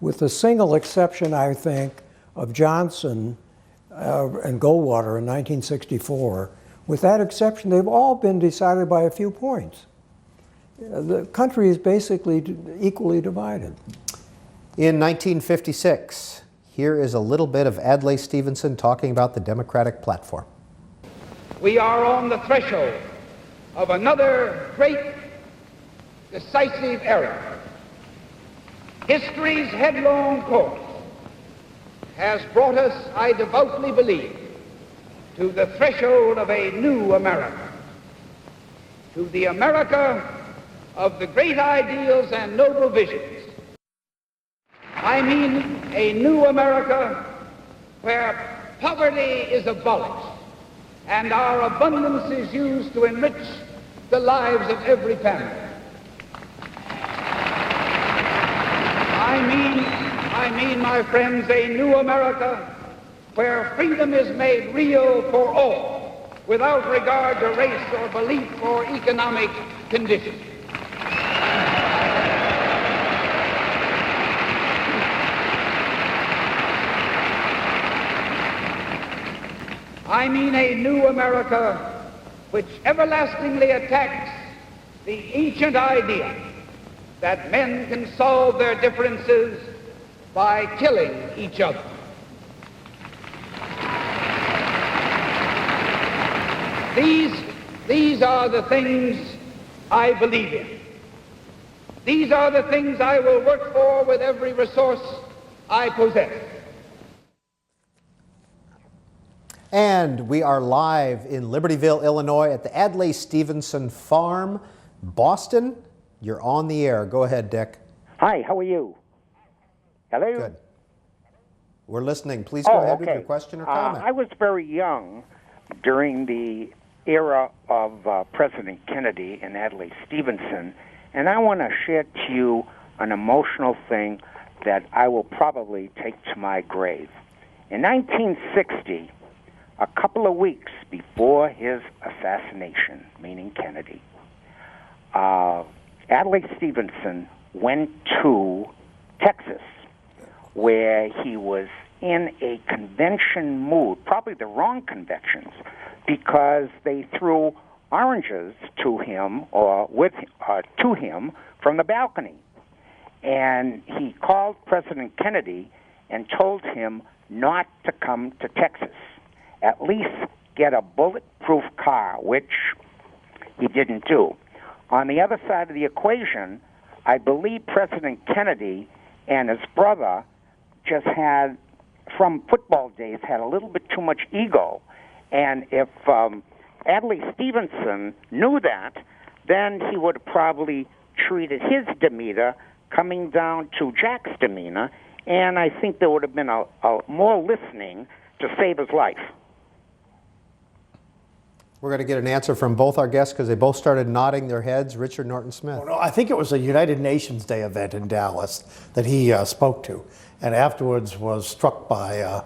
with the single exception, I think, of Johnson and Goldwater in 1964, with that exception, they've all been decided by a few points. The country is basically equally divided. In 1956, here is a little bit of Adlai Stevenson talking about the Democratic platform. We are on the threshold of another great, decisive era. History's headlong course has brought us, I devoutly believe, to the threshold of a new America, to the America of the great ideals and noble visions. I mean a new America where poverty is abolished and our abundance is used to enrich the lives of every family. I mean, my friends, a new America where freedom is made real for all without regard to race or belief or economic condition. I mean a new America which everlastingly attacks the ancient idea that men can solve their differences by killing each other. These are the things I believe in. These are the things I will work for with every resource I possess. And we are live in Libertyville, Illinois at the Adlai Stevenson Farm, Boston. You're on the air. Go ahead, Dick. Hi, how are you? Hello? Good. We're listening. Please go ahead with your question or comment. I was very young during the era of President Kennedy and Adlai Stevenson, and I want to share to you an emotional thing that I will probably take to my grave. In 1960, a couple of weeks before his assassination, meaning Kennedy, Adlai Stevenson went to Texas, where he was in a convention mood, probably the wrong conventions, because they threw oranges to him or to him from the balcony. And he called President Kennedy and told him not to come to Texas, at least get a bulletproof car, which he didn't do. On the other side of the equation, I believe President Kennedy and his brother just had, from football days, had a little bit too much ego. And if Adlai Stevenson knew that, then he would have probably treated his demeanor coming down to Jack's demeanor, and I think there would have been a more listening to save his life. We're going to get an answer from both our guests because they both started nodding their heads. Richard Norton Smith. Well, no, I think it was a United Nations Day event in Dallas that he spoke to, and afterwards was struck by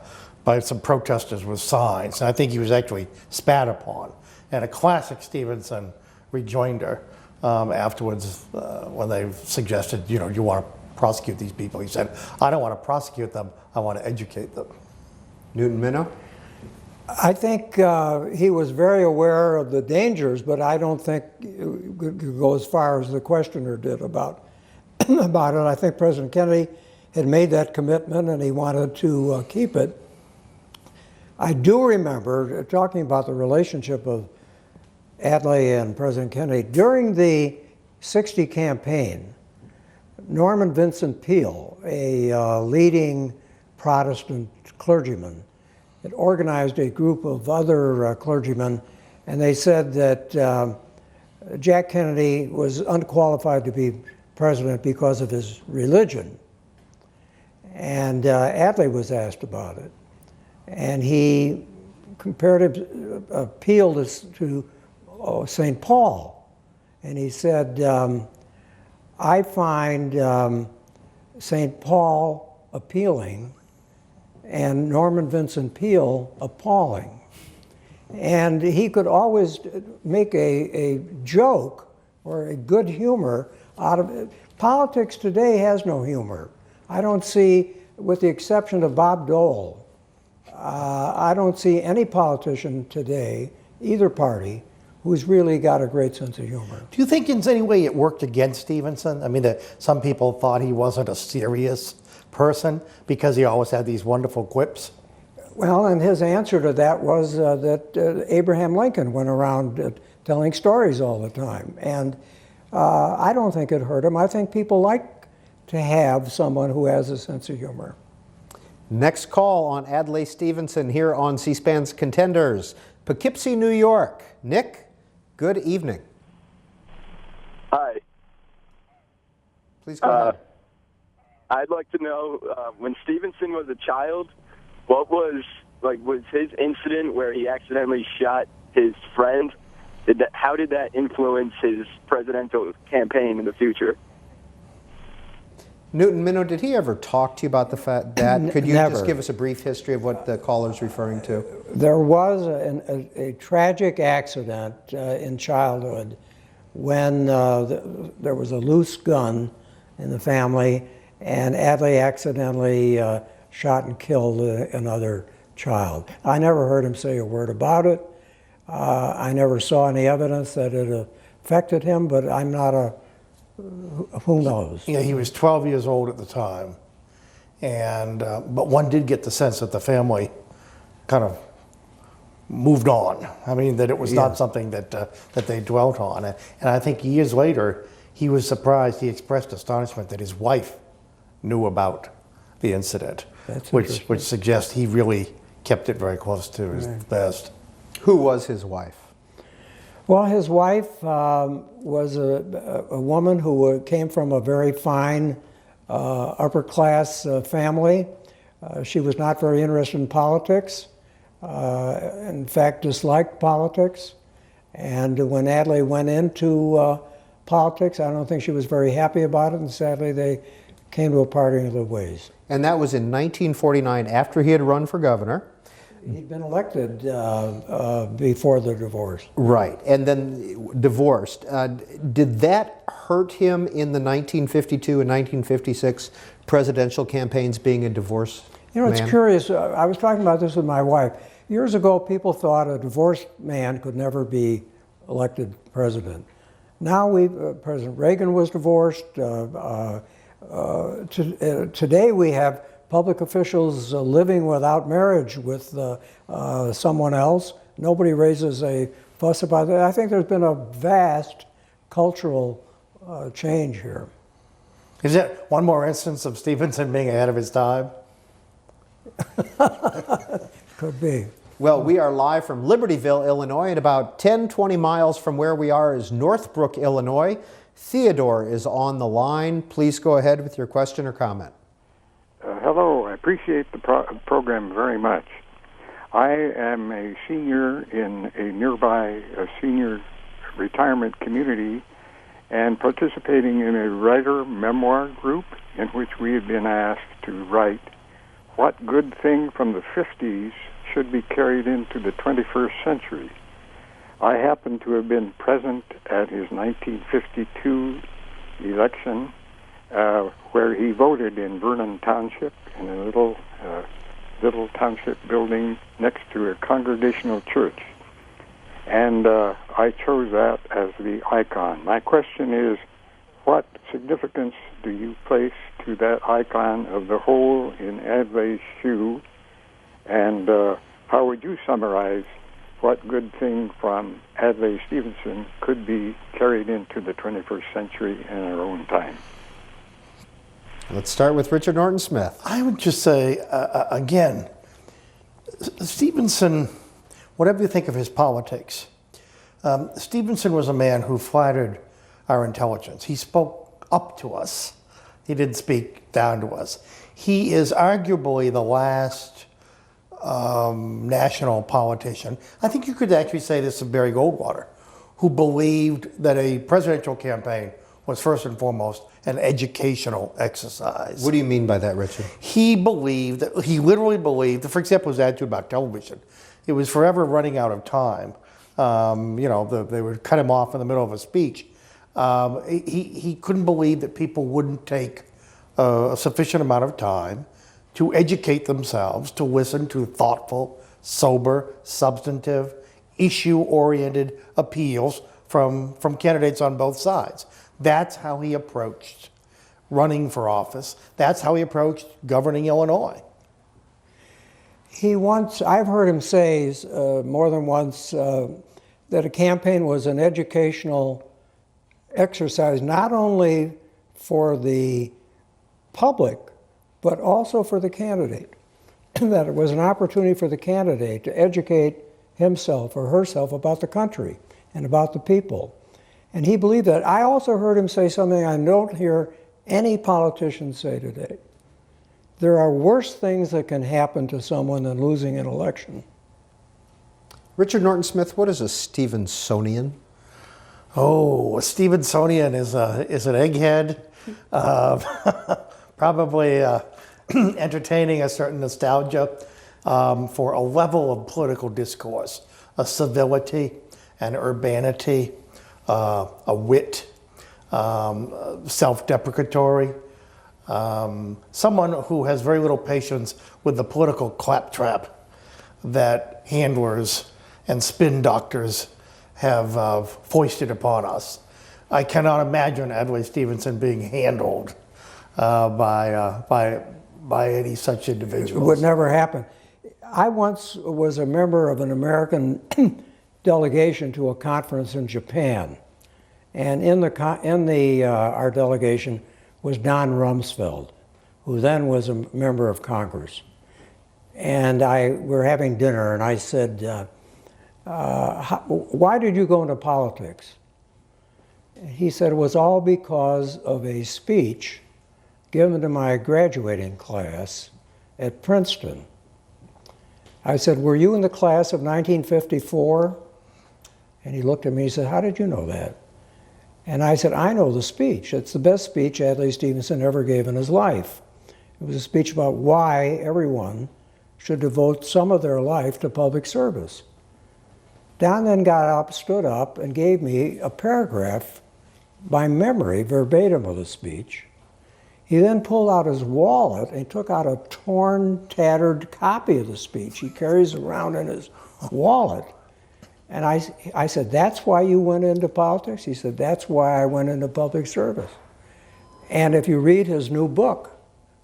some protesters with signs. And I think he was actually spat upon. And a classic Stevenson rejoinder afterwards when they suggested, you want to prosecute these people. He said, I don't want to prosecute them, I want to educate them. Newton Minow? I think he was very aware of the dangers, but I don't think it could go as far as the questioner did about it. I think President Kennedy had made that commitment and he wanted to keep it. I do remember talking about the relationship of Adlai and President Kennedy. During the '60 campaign, Norman Vincent Peale, a leading Protestant clergyman, had organized a group of other clergymen, and they said that Jack Kennedy was unqualified to be president because of his religion. And Adlai was asked about it. And he compared Peale to St. Paul. And he said, I find St. Paul appealing and Norman Vincent Peale appalling. And he could always make a joke or a good humor out of it. Politics today has no humor. I don't see, with the exception of Bob Dole, I don't see any politician today, either party, who's really got a great sense of humor. Do you think in any way it worked against Stevenson? I mean, some people thought he wasn't a serious person because he always had these wonderful quips? Well, and his answer to that was that Abraham Lincoln went around telling stories all the time. And I don't think it hurt him. I think people like to have someone who has a sense of humor. Next call on Adlai Stevenson here on C-SPAN's Contenders, Poughkeepsie, New York. Nick, good evening. Hi. Please go ahead. I'd like to know, when Stevenson was a child, what was his incident where he accidentally shot his friend? How did that influence his presidential campaign in the future? Newton Minow, did he ever talk to you about the fact that? Could you Never. just give us a brief history of what the caller's referring to? There was a tragic accident in childhood when there was a loose gun in the family, and Adlai accidentally shot and killed another child. I never heard him say a word about it. I never saw any evidence that it affected him, but I'm not a, who knows? Yeah, he was 12 years old at the time, and but one did get the sense that the family kind of moved on. I mean, that it was not something that they dwelt on. And I think years later, he was surprised. He expressed astonishment that his wife knew about the incident, which suggests he really kept it very close to his vest. Who was his wife? Well, his wife was a woman who came from a very fine upper class family. She was not very interested in politics. In fact, disliked politics. And when Adlai went into politics, I don't think she was very happy about it, and sadly they came to a parting of the ways. And that was in 1949 after he had run for governor. He'd been elected before the divorce. Right, and then divorced. Did that hurt him in the 1952 and 1956 presidential campaigns, being a divorced You know, it's man? curious. I was talking about this with my wife. Years ago, people thought a divorced man could never be elected president. Now, President Reagan was divorced. Today, we have public officials living without marriage with someone else. Nobody raises a fuss about that. I think there's been a vast cultural change here. Is it one more instance of Stevenson being ahead of his time? Could be. Well, we are live from Libertyville, Illinois, and about 10-20 miles from where we are is Northbrook, Illinois. Theodore is on the line. Please go ahead with your question or comment. Hello, I appreciate the program very much. I am a senior in a nearby senior retirement community and participating in a writer memoir group in which we have been asked to write what good thing from the 50s should be carried into the 21st century. I happen to have been present at his 1952 election where he voted in Vernon Township in a little township building next to a congregational church. And I chose that as the icon. My question is, what significance do you place to that icon of the hole in Adlai's shoe? And how would you summarize what good thing from Adlai Stevenson could be carried into the 21st century in our own time? Let's start with Richard Norton Smith. I would just say, again, Stevenson, whatever you think of his politics, Stevenson was a man who flattered our intelligence. He spoke up to us. He didn't speak down to us. He is arguably the last national politician. I think you could actually say this of Barry Goldwater, who believed that a presidential campaign was first and foremost an educational exercise. What do you mean by that, Richard? He literally believed, for example, his attitude about television. It was forever running out of time. They would cut him off in the middle of a speech. He couldn't believe that people wouldn't take a sufficient amount of time to educate themselves, to listen to thoughtful, sober, substantive, issue-oriented appeals from candidates on both sides. That's how he approached running for office. That's how he approached governing Illinois. I've heard him say more than once that a campaign was an educational exercise, not only for the public, but also for the candidate. That it was an opportunity for the candidate to educate himself or herself about the country and about the people. And he believed that. I also heard him say something I don't hear any politician say today. There are worse things that can happen to someone than losing an election. Richard Norton Smith, what is a Stevensonian? Oh, a Stevensonian is an egghead, probably entertaining a certain nostalgia for a level of political discourse, a civility, an urbanity, a wit, self-deprecatory, someone who has very little patience with the political claptrap that handlers and spin doctors have foisted upon us. I cannot imagine Adlai Stevenson being handled by any such individuals. It would never happen. I once was a member of an American delegation to a conference in Japan, and in our delegation was Don Rumsfeld, who then was a member of Congress. And we were having dinner, and I said, why did you go into politics? He said, it was all because of a speech given to my graduating class at Princeton. I said, were you in the class of 1954? And he looked at me and said, how did you know that? And I said, I know the speech. It's the best speech Adlai Stevenson ever gave in his life. It was a speech about why everyone should devote some of their life to public service. Don then got up, stood up, and gave me a paragraph by memory, verbatim of the speech. He then pulled out his wallet and took out a torn, tattered copy of the speech he carries around in his wallet. And I said, that's why you went into politics? He said, that's why I went into public service. And if you read his new book,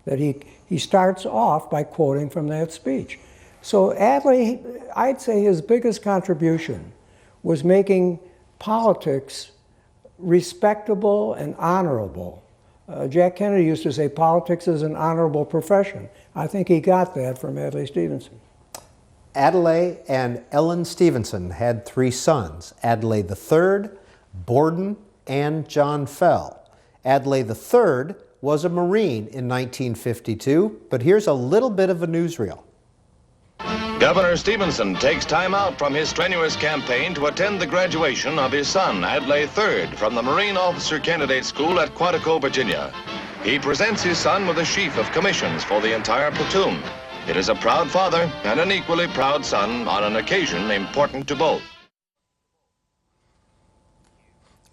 that he starts off by quoting from that speech. So Adlai, I'd say his biggest contribution was making politics respectable and honorable. Jack Kennedy used to say politics is an honorable profession. I think he got that from Adlai Stevenson. Adlai and Ellen Stevenson had 3 sons, Adlai III, Borden, and John Fell. Adlai III was a Marine in 1952, but here's a little bit of a newsreel. Governor Stevenson takes time out from his strenuous campaign to attend the graduation of his son, Adlai III, from the Marine Officer Candidate School at Quantico, Virginia. He presents his son with a sheaf of commissions for the entire platoon. It is a proud father and an equally proud son on an occasion important to both.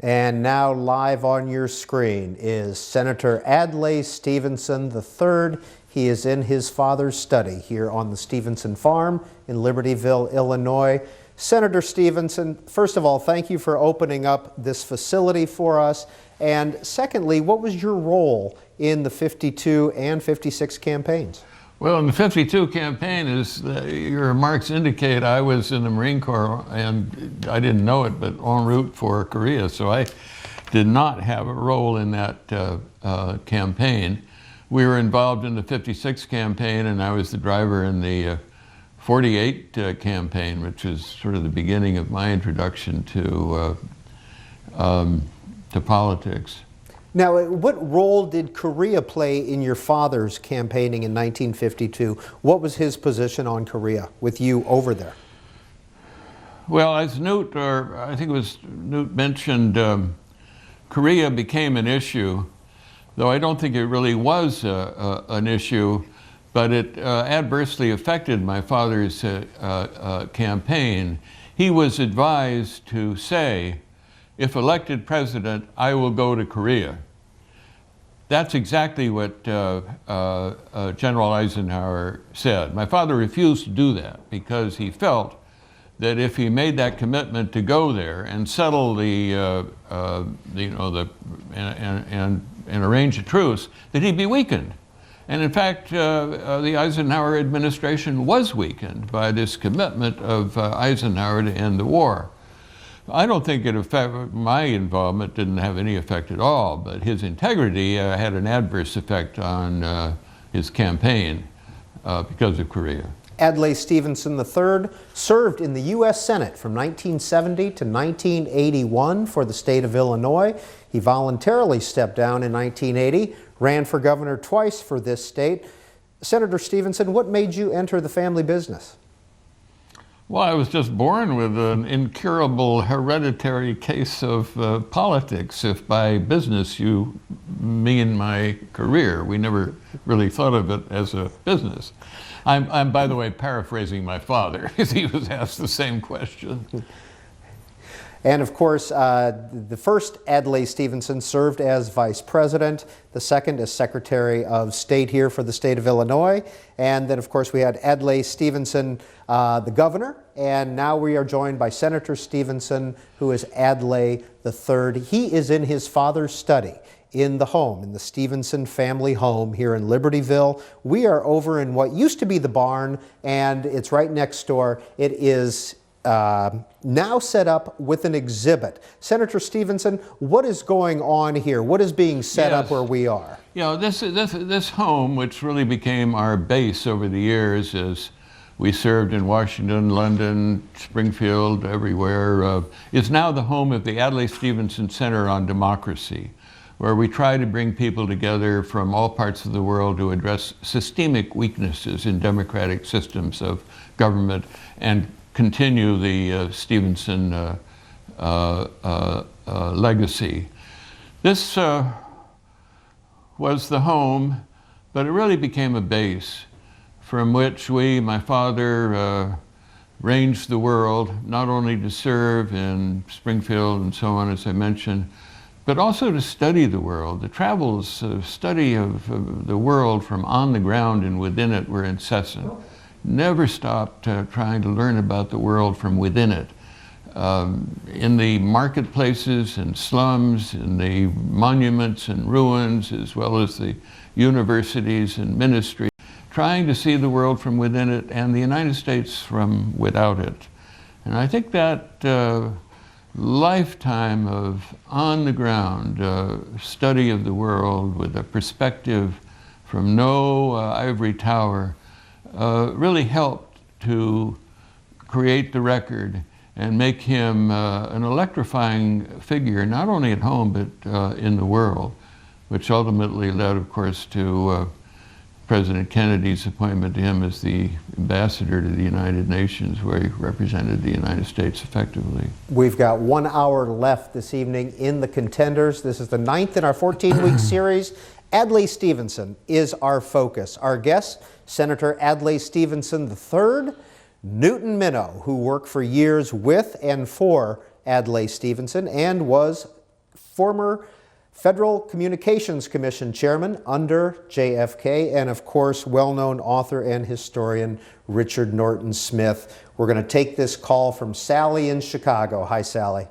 And now live on your screen is Senator Adlai Stevenson III. He is in his father's study here on the Stevenson farm in Libertyville, Illinois. Senator Stevenson, first of all, thank you for opening up this facility for us. And secondly, what was your role in the 52 and 56 campaigns? Well, in the 52 campaign, as your remarks indicate, I was in the Marine Corps, and I didn't know it, but en route for Korea, so I did not have a role in that campaign. We were involved in the 56 campaign, and I was the driver in the 48 campaign, which is sort of the beginning of my introduction to politics. Now, what role did Korea play in your father's campaigning in 1952? What was his position on Korea with you over there? Well, as Newt, or I think it was Newt mentioned, Korea became an issue, though I don't think it really was an issue, but it adversely affected my father's campaign. He was advised to say, if elected president, I will go to Korea. That's exactly what General Eisenhower said. My father refused to do that because he felt that if he made that commitment to go there and settle and arrange a truce, that he'd be weakened. And in fact, the Eisenhower administration was weakened by this commitment of Eisenhower to end the war. I don't think it affected, my involvement didn't have any effect at all, but his integrity had an adverse effect on his campaign because of Korea. Adlai Stevenson III served in the U.S. Senate from 1970 to 1981 for the state of Illinois. He voluntarily stepped down in 1980, ran for governor twice for this state. Senator Stevenson, what made you enter the family business? Well, I was just born with an incurable hereditary case of politics, if by business you mean my career. We never really thought of it as a business. I'm by the way, paraphrasing my father, because he was asked the same question. And of course, the first Adlai Stevenson served as vice president, the second as secretary of state here for the state of Illinois. And then of course we had Adlai Stevenson, the governor, and now we are joined by Senator Stevenson, who is Adlai III. He is in his father's study in the home, in the Stevenson family home here in Libertyville. We are over in what used to be the barn, and it's right next door. It is now set up with an exhibit. Senator Stevenson, what is going on here? What is being set up where we are? You know, this home, which really became our base over the years as we served in Washington, London, Springfield, everywhere, is now the home of the Adlai Stevenson Center on Democracy, where we try to bring people together from all parts of the world to address systemic weaknesses in democratic systems of government and continue the Stevenson legacy. This was the home, but it really became a base from which my father, ranged the world, not only to serve in Springfield and so on, as I mentioned, but also to study the world. The travels, study of the world from on the ground and within it were incessant. Never stopped trying to learn about the world from within it. In the marketplaces and slums, in the monuments and ruins, as well as the universities and ministries, trying to see the world from within it and the United States from without it. And I think that lifetime of on-the-ground study of the world with a perspective from no ivory tower really helped to create the record and make him an electrifying figure, not only at home, but in the world, which ultimately led, of course, to President Kennedy's appointment to him as the ambassador to the United Nations, where he represented the United States effectively. We've got 1 hour left this evening in The Contenders. This is the 9th in our 14-week series. Adlai Stevenson is our focus. Our guest, Senator Adlai Stevenson III, Newton Minow, who worked for years with and for Adlai Stevenson and was former Federal Communications Commission Chairman under JFK, and of course, well-known author and historian Richard Norton Smith. We're going to take this call from Sally in Chicago. Hi, Sally.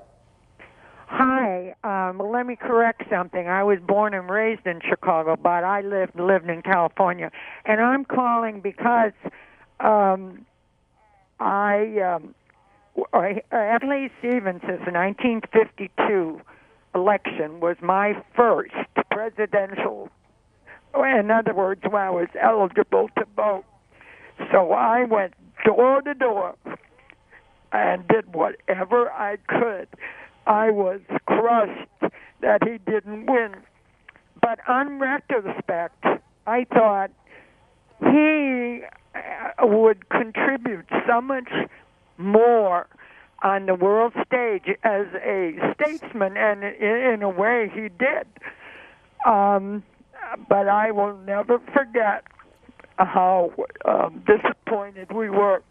Hi. Well, let me correct something. I was born and raised in Chicago, but I lived in California, and I'm calling because Adlai Stevenson's 1952 election was my first presidential, in other words, when I was eligible to vote. So I went door to door and did whatever I could. I was crushed that he didn't win. But on retrospect, I thought he would contribute so much more on the world stage as a statesman, and in a way he did. But I will never forget how disappointed we were.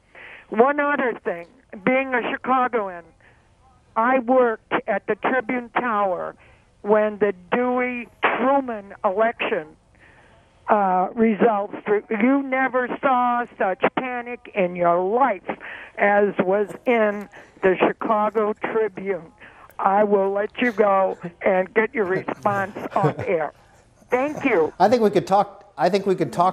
One other thing, being a Chicagoan, I worked at the Tribune Tower when the Dewey-Truman election results. You never saw such panic in your life as was in the Chicago Tribune. I will let you go and get your response off air. Thank you. I think we could talk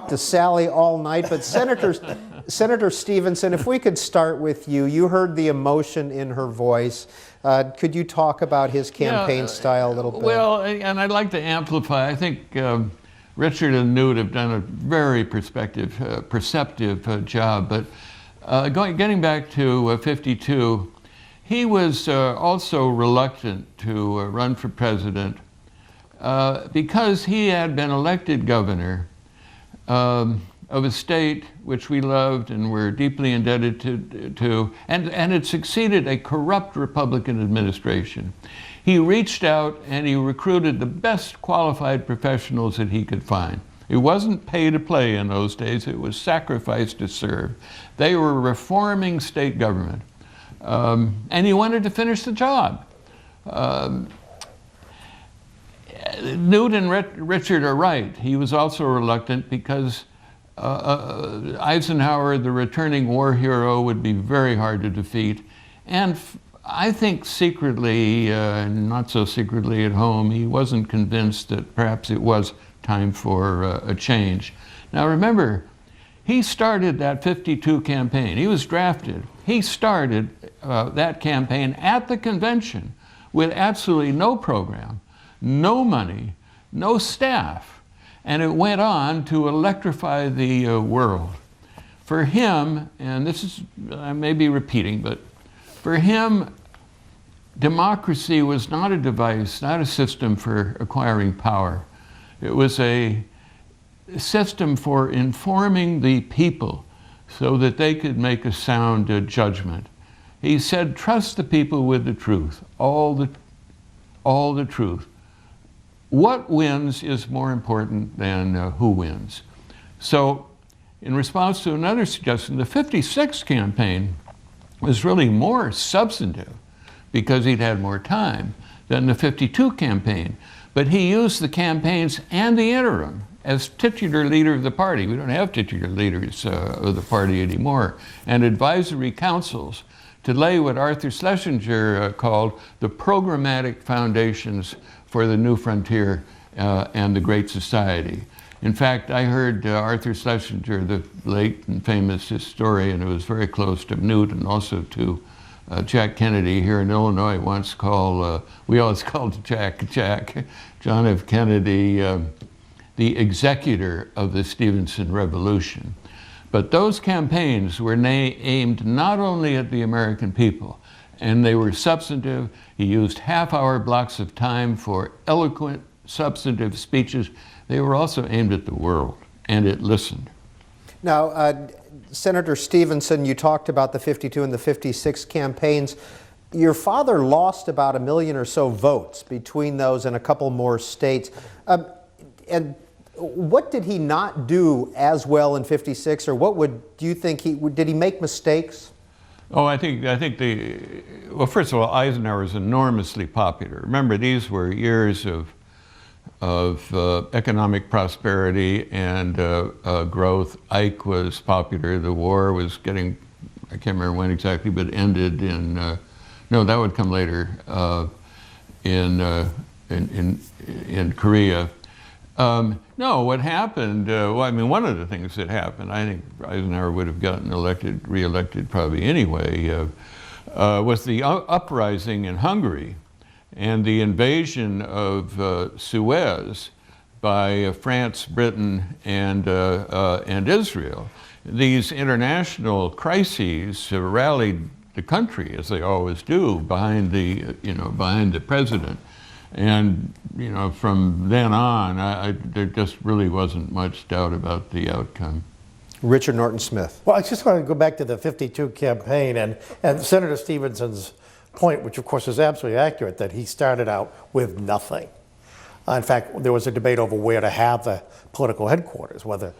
to Sally all night, but Senator Stevenson, if we could start with you. You heard the emotion in her voice. Could you talk about his campaign style a little bit? Well, and I'd like to amplify. I think Richard and Newt have done a very perceptive job. But getting back to 52, he was also reluctant to run for president because he had been elected governor of a state which we loved and were deeply indebted to and had succeeded a corrupt Republican administration. He reached out and he recruited the best qualified professionals that he could find. It wasn't pay to play in those days, it was sacrifice to serve. They were reforming state government. And he wanted to finish the job. Newt and Richard are right. He was also reluctant because Eisenhower, the returning war hero, would be very hard to defeat. And I think secretly, not so secretly at home, he wasn't convinced that perhaps it was time for a change. Now remember, he started that 52 campaign. He was drafted. He started that campaign at the convention with absolutely no program, no money, no staff. And it went on to electrify the world. For him, and this is, I may be repeating, but for him, democracy was not a device, not a system for acquiring power. It was a system for informing the people so that they could make a sound judgment. He said, trust the people with the truth, all the truth. what wins is more important than who wins. So in response to another suggestion, the 56 campaign was really more substantive because he'd had more time than the 52 campaign. But he used the campaigns and the interim as titular leader of the party. We don't have titular leaders of the party anymore. And advisory councils to lay what Arthur Schlesinger called the programmatic foundations for the new frontier and the Great Society. In fact, I heard Arthur Schlesinger, the late and famous historian who was very close to Newt and also to Jack Kennedy here in Illinois, once called, we always called Jack, John F. Kennedy, the executor of the Stevenson Revolution. But those campaigns were aimed not only at the American people, and they were substantive. He used half-hour blocks of time for eloquent, substantive speeches. They were also aimed at the world, and it listened. Now, Senator Stevenson, you talked about the 52 and the 56 campaigns. Your father lost about 1 million or so votes between those and a couple more states. And what did he not do as well in 56, or do you think did he make mistakes? Oh, I think well, first of all, Eisenhower was enormously popular. Remember, these were years of economic prosperity and growth. Ike was popular. The war was getting, I can't remember when exactly, but ended in, no, that would come later, in Korea. No, what happened, well, I mean, one of the things that happened, I think Eisenhower would have gotten re-elected probably anyway, was the uprising in Hungary and the invasion of Suez by France, Britain, and Israel. These international crises rallied the country, as they always do, behind the president. And from then on, there just really wasn't much doubt about the outcome. Richard Norton Smith. Well, I just want to go back to the 52 campaign and Senator Stevenson's point, which of course is absolutely accurate, that he started out with nothing. In fact, there was a debate over where to have the political headquarters, whether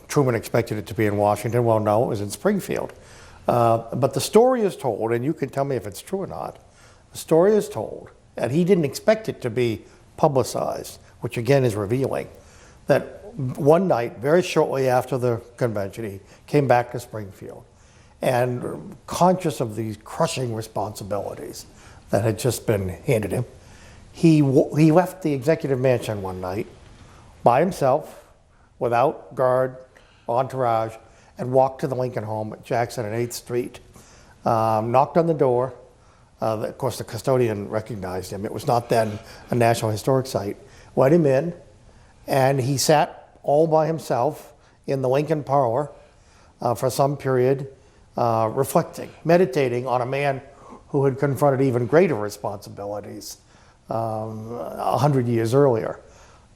Truman expected it to be in Washington. Well, no, it was in Springfield. But the story is told, and you can tell me if it's true or not, the story is told, and he didn't expect it to be publicized, which again is revealing, that one night, very shortly after the convention, he came back to Springfield, and conscious of these crushing responsibilities that had just been handed him, he left the executive mansion one night by himself, without guard, entourage, and walked to the Lincoln home at Jackson and 8th Street, knocked on the door. Of course, the custodian recognized him. It was not then a National Historic Site. Let him in, and he sat all by himself in the Lincoln parlor for some period, reflecting, meditating on a man who had confronted even greater responsibilities 100 years earlier.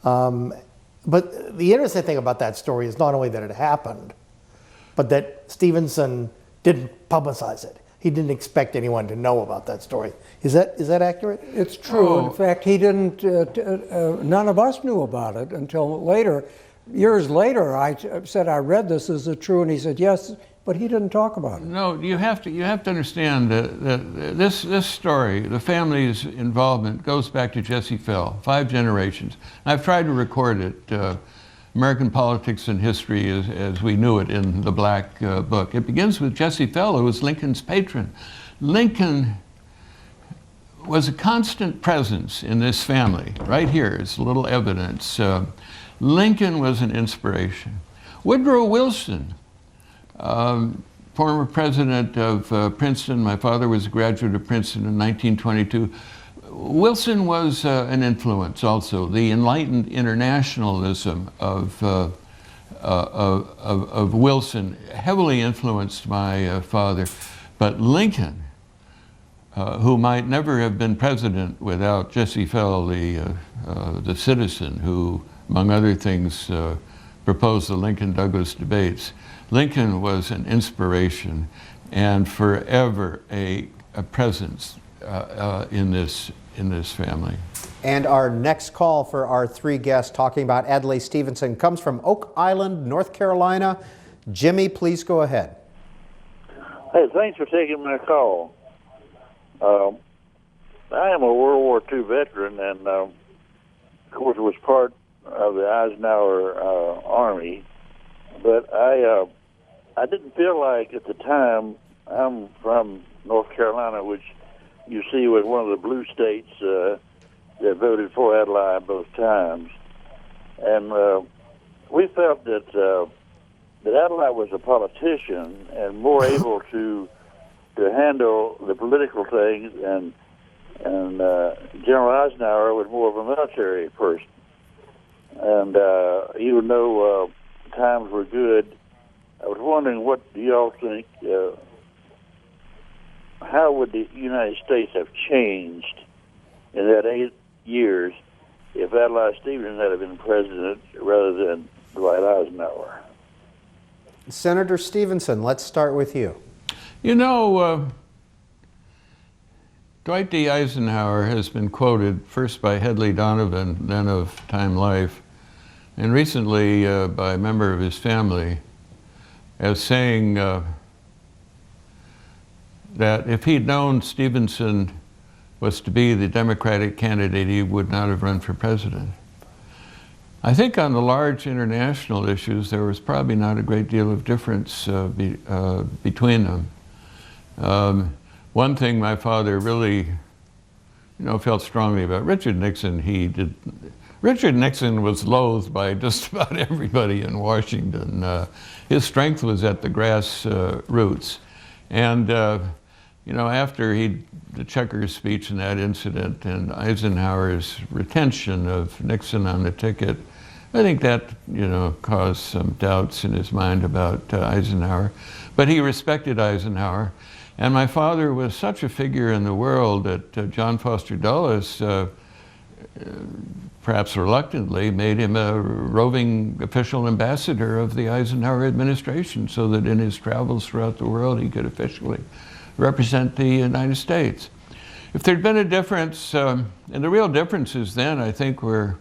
But the interesting thing about that story is not only that it happened, but that Stevenson didn't publicize it. He didn't expect anyone to know about that story. Is that accurate? It's true. In fact, he didn't. None of us knew about it until later. Years later, I said, I read this. Is it true? And he said, yes, but he didn't talk about it. No, you have to understand that this story, the family's involvement, goes back to Jesse Fell, 5 generations. I've tried to record it. American Politics and History as we knew it in the Black Book. It begins with Jesse Fell, who was Lincoln's patron. Lincoln was a constant presence in this family. Right here is a little evidence. Lincoln was an inspiration. Woodrow Wilson, former president of Princeton. My father was a graduate of Princeton in 1922. Wilson was an influence also. The enlightened internationalism of Wilson heavily influenced my father. But Lincoln, who might never have been president without Jesse Fell, the citizen who, among other things, proposed the Lincoln-Douglas debates. Lincoln was an inspiration and forever a presence in this family. And our next call for our three guests talking about Adlai Stevenson comes from Oak Island, North Carolina. Jimmy, please go ahead. Hey, thanks for taking my call. I am a World War II veteran, and of course was part of the Eisenhower Army. But I didn't feel like at the time. I'm from North Carolina, which you see was one of the blue states that voted for Adlai both times, and we felt that Adlai was a politician and more able to handle the political things, and General Eisenhower was more of a military person. And even though times were good, I was wondering, what do y'all think? How would the United States have changed in that 8 years if Adlai Stevenson had been president rather than Dwight Eisenhower? Senator Stevenson, let's start with you. You know, Dwight D. Eisenhower has been quoted first by Hedley Donovan, then of Time Life, and recently by a member of his family, as saying that if he'd known Stevenson was to be the Democratic candidate, he would not have run for president. I think on the large international issues, there was probably not a great deal of difference between them. One thing my father really, felt strongly about Richard Nixon, Richard Nixon was loathed by just about everybody in Washington. His strength was at the grassroots. And, after the Checkers speech and that incident and Eisenhower's retention of Nixon on the ticket, I think that, caused some doubts in his mind about Eisenhower. But he respected Eisenhower. And my father was such a figure in the world that John Foster Dulles, perhaps reluctantly, made him a roving official ambassador of the Eisenhower administration so that in his travels throughout the world he could officially represent the United States. If there'd been a difference, and the real differences then, I think, were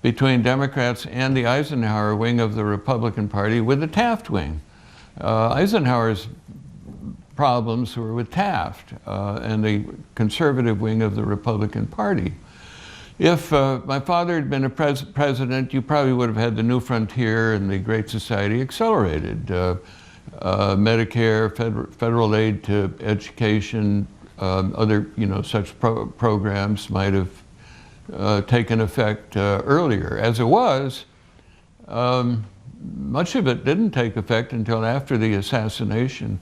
between Democrats and the Eisenhower wing of the Republican Party with the Taft wing. Eisenhower's problems were with Taft and the conservative wing of the Republican Party. If my father had been a president, you probably would have had the New Frontier and the Great Society accelerated. Medicare, federal aid to education, other such programs might have taken effect earlier. As it was, much of it didn't take effect until after the assassination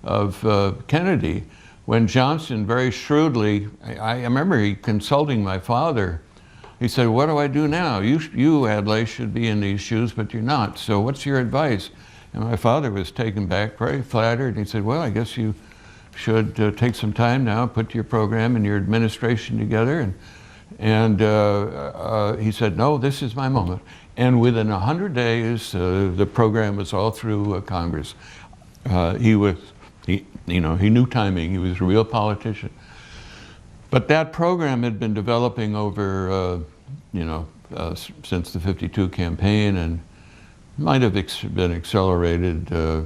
of Kennedy, when Johnson very shrewdly, I remember he consulting my father. He said, "What do I do now? You, Adlai, should be in these shoes, but you're not. So what's your advice?" And my father was taken back, very flattered. He said, "Well, I guess you should take some time now, put your program and your administration together." And he said, "No, this is my moment." And within 100 days, the program was all through Congress. He knew timing. He was a real politician. But that program had been developing over, since the '52 campaign, and might have been accelerated, a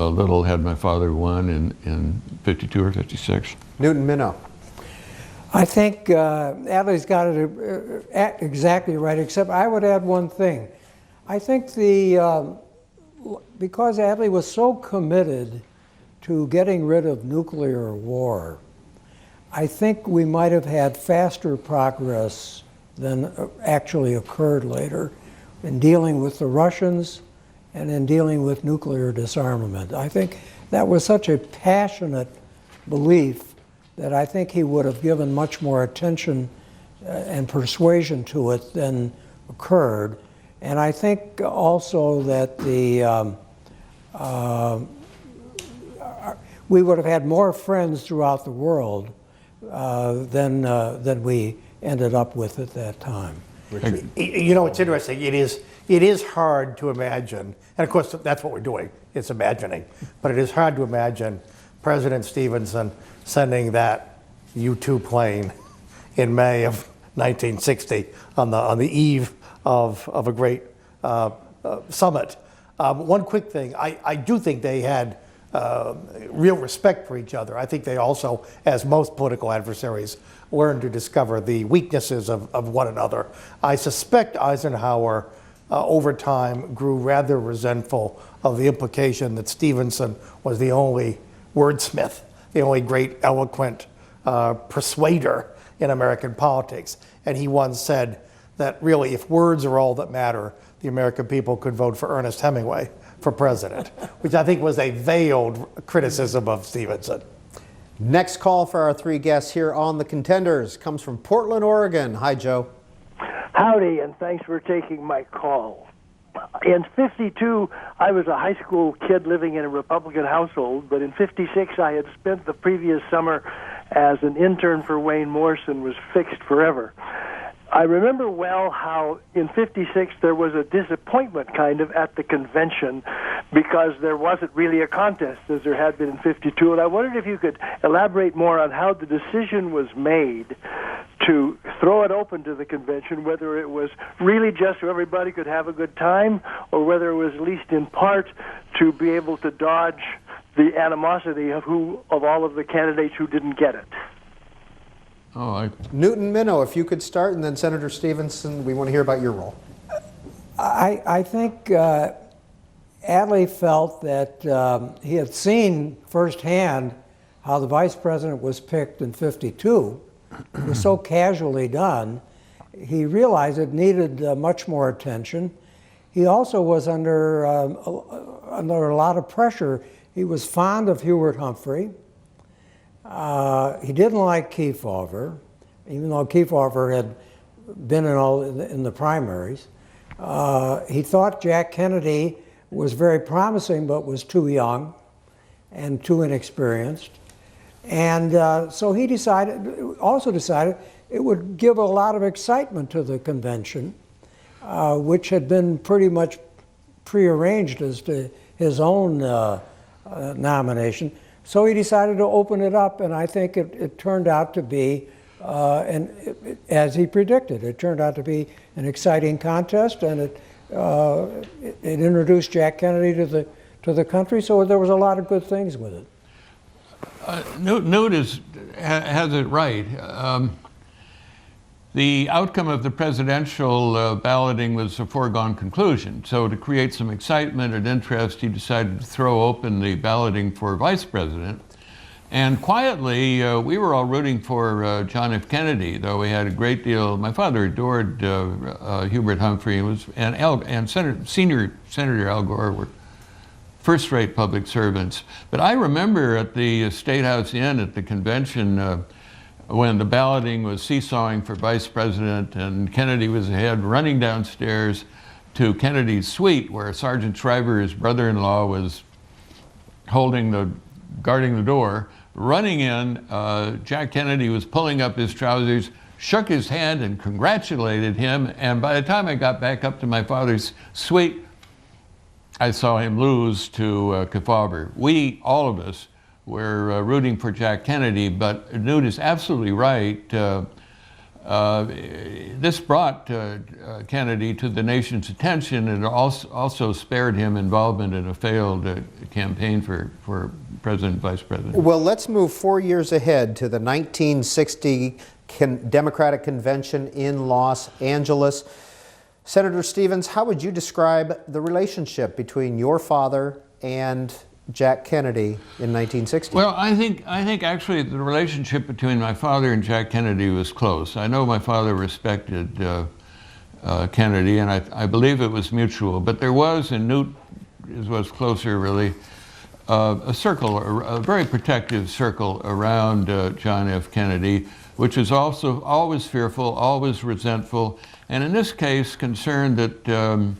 little had my father won in '52 or '56. Newton Minow. I think Adlai's got it exactly right, except I would add one thing. I think because Adlai was so committed to getting rid of nuclear war, I think we might have had faster progress than actually occurred later in dealing with the Russians and in dealing with nuclear disarmament. I think that was such a passionate belief that I think he would have given much more attention and persuasion to it than occurred. And I think also that we would have had more friends throughout the world than we ended up with at that time. It's interesting. It is hard to imagine, and of course that's what we're doing. It's imagining, but it is hard to imagine President Stevenson sending that U-2 plane in May of 1960 on the eve of a great summit. One quick thing, I do think they had real respect for each other. I think they also, as most political adversaries, learned to discover the weaknesses of one another. I suspect Eisenhower, over time, grew rather resentful of the implication that Stevenson was the only wordsmith, the only great eloquent persuader in American politics. And he once said that really, if words are all that matter, the American people could vote for Ernest Hemingway for president, which I think was a veiled criticism of Stevenson. Next call for our three guests here on The Contenders comes from Portland, Oregon. Hi, Joe. Howdy, and thanks for taking my call. In '52, I was a high school kid living in a Republican household, but in '56, I had spent the previous summer as an intern for Wayne Morse and was fixed forever. I remember well how in '56 there was a disappointment kind of at the convention because there wasn't really a contest as there had been in '52, and I wondered if you could elaborate more on how the decision was made to throw it open to the convention, whether it was really just so everybody could have a good time, or whether it was at least in part to be able to dodge the animosity of all of the candidates who didn't get it. Newton Minow, if you could start, and then Senator Stevenson, we want to hear about your role. I think Adlai felt that he had seen firsthand how the vice president was picked in '52. It was so casually done. He realized it needed much more attention. He also was under a lot of pressure. He was fond of Hubert Humphrey. He didn't like Kefauver, even though Kefauver had been in the primaries. He thought Jack Kennedy was very promising, but was too young and too inexperienced. And so he also decided it would give a lot of excitement to the convention, which had been pretty much prearranged as to his own nomination. So he decided to open it up, and I think it turned out to be, as he predicted, it turned out to be an exciting contest, and it introduced Jack Kennedy to the country. So there was a lot of good things with it. Newt has it right. The outcome of the presidential balloting was a foregone conclusion. So to create some excitement and interest, he decided to throw open the balloting for vice president. And quietly, we were all rooting for John F. Kennedy, though we had a great deal. My father adored Hubert Humphrey, and Senior Senator Al Gore were first-rate public servants. But I remember at the State House Inn at the convention, when the balloting was seesawing for vice president and Kennedy was ahead, running downstairs to Kennedy's suite where Sergeant Shriver, his brother-in-law, was guarding the door. Running in, Jack Kennedy was pulling up his trousers, shook his hand and congratulated him, and by the time I got back up to my father's suite, I saw him lose to Kefauver. We, all of us, were rooting for Jack Kennedy, but Newt is absolutely right. This brought Kennedy to the nation's attention, and also spared him involvement in a failed campaign for president, vice president. Well, let's move 4 years ahead to the 1960 Democratic Convention in Los Angeles. Senator Stevens, how would you describe the relationship between your father and Jack Kennedy in 1960? Well, I think actually the relationship between my father and Jack Kennedy was close. I know my father respected Kennedy, and I believe it was mutual. But there was, and Newt was closer really, a very protective circle around John F. Kennedy, which was also always fearful, always resentful, and in this case concerned that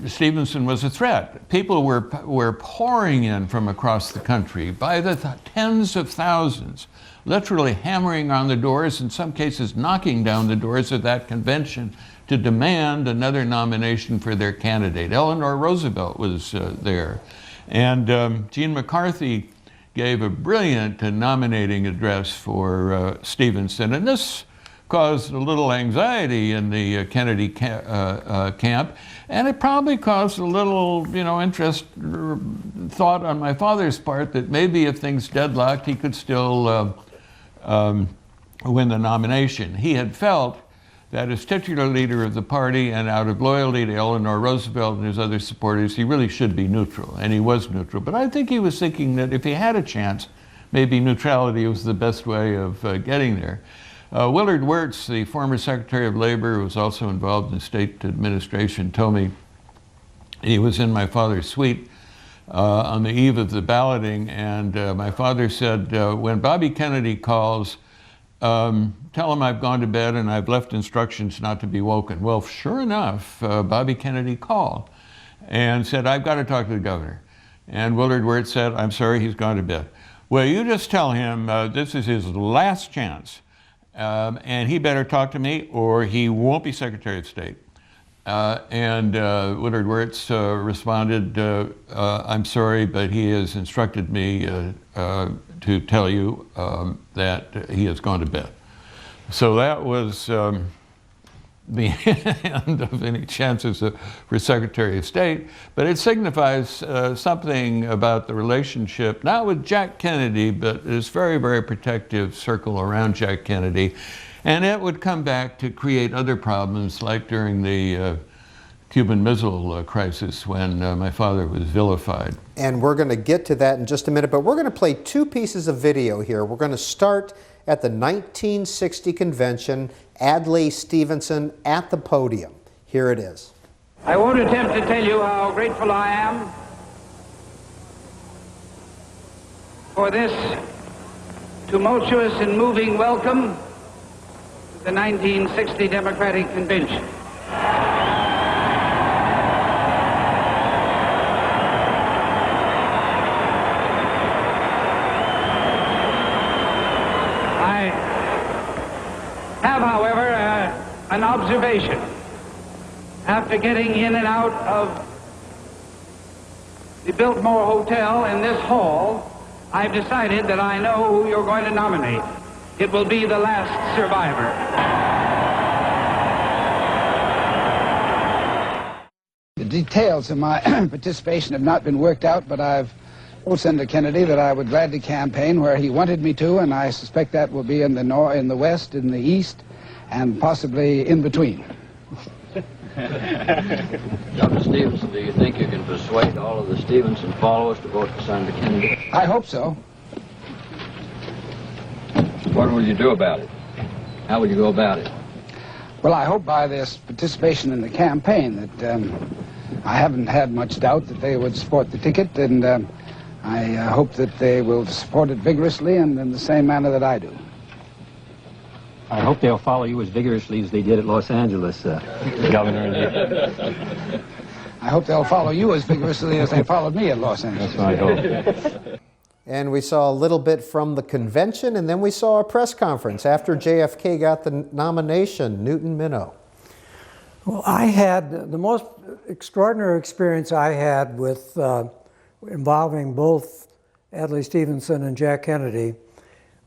Stevenson was a threat. People were pouring in from across the country by the tens of thousands, literally hammering on the doors, in some cases knocking down the doors of that convention to demand another nomination for their candidate. Eleanor Roosevelt was there. And Gene McCarthy gave a brilliant nominating address for Stevenson. And this caused a little anxiety in the Kennedy camp, and it probably caused a little, interest, thought on my father's part that maybe if things deadlocked, he could still win the nomination. He had felt that as titular leader of the party and out of loyalty to Eleanor Roosevelt and his other supporters, he really should be neutral, and he was neutral. But I think he was thinking that if he had a chance, maybe neutrality was the best way of getting there. Willard Wirtz, the former Secretary of Labor, who was also involved in state administration, told me he was in my father's suite on the eve of the balloting, and my father said, when Bobby Kennedy calls, tell him I've gone to bed and I've left instructions not to be woken. Well, sure enough, Bobby Kennedy called and said, I've got to talk to the governor. And Willard Wirtz said, I'm sorry, he's gone to bed. Well, you just tell him this is his last chance. And he better talk to me or he won't be Secretary of State. And Willard Wirtz responded, I'm sorry, but he has instructed me to tell you that he has gone to bed. So that was the end of any chances for Secretary of State, but it signifies something about the relationship, not with Jack Kennedy, but this very, very protective circle around Jack Kennedy. And it would come back to create other problems, like during the Cuban Missile Crisis when my father was vilified. And we're going to get to that in just a minute, but we're going to play two pieces of video here. We're going to start at the 1960 convention, Adlai Stevenson at the podium. Here it is. I won't attempt to tell you how grateful I am for this tumultuous and moving welcome to the 1960 Democratic Convention. However, an observation. After getting in and out of the Biltmore Hotel in this hall, I've decided that I know who you're going to nominate. It will be the last survivor. The details of my participation have not been worked out, but I've told Senator Kennedy that I would gladly campaign where he wanted me to, and I suspect that will be in the West, in the East, and possibly in between. Dr. Stevenson, do you think you can persuade all of the Stevenson followers to vote for Senator Kennedy? I hope so. What will you do about it? How will you go about it? Well, I hope by this participation in the campaign that I haven't had much doubt that they would support the ticket, and I hope that they will support it vigorously and in the same manner that I do. I hope they'll follow you as vigorously as they did at Los Angeles, Governor. I hope they'll follow you as vigorously as they followed me at Los Angeles. That's my hope. And we saw a little bit from the convention, and then we saw a press conference after JFK got the nomination. Newton Minow. Well, I had the most extraordinary experience I had with involving both Adlai Stevenson and Jack Kennedy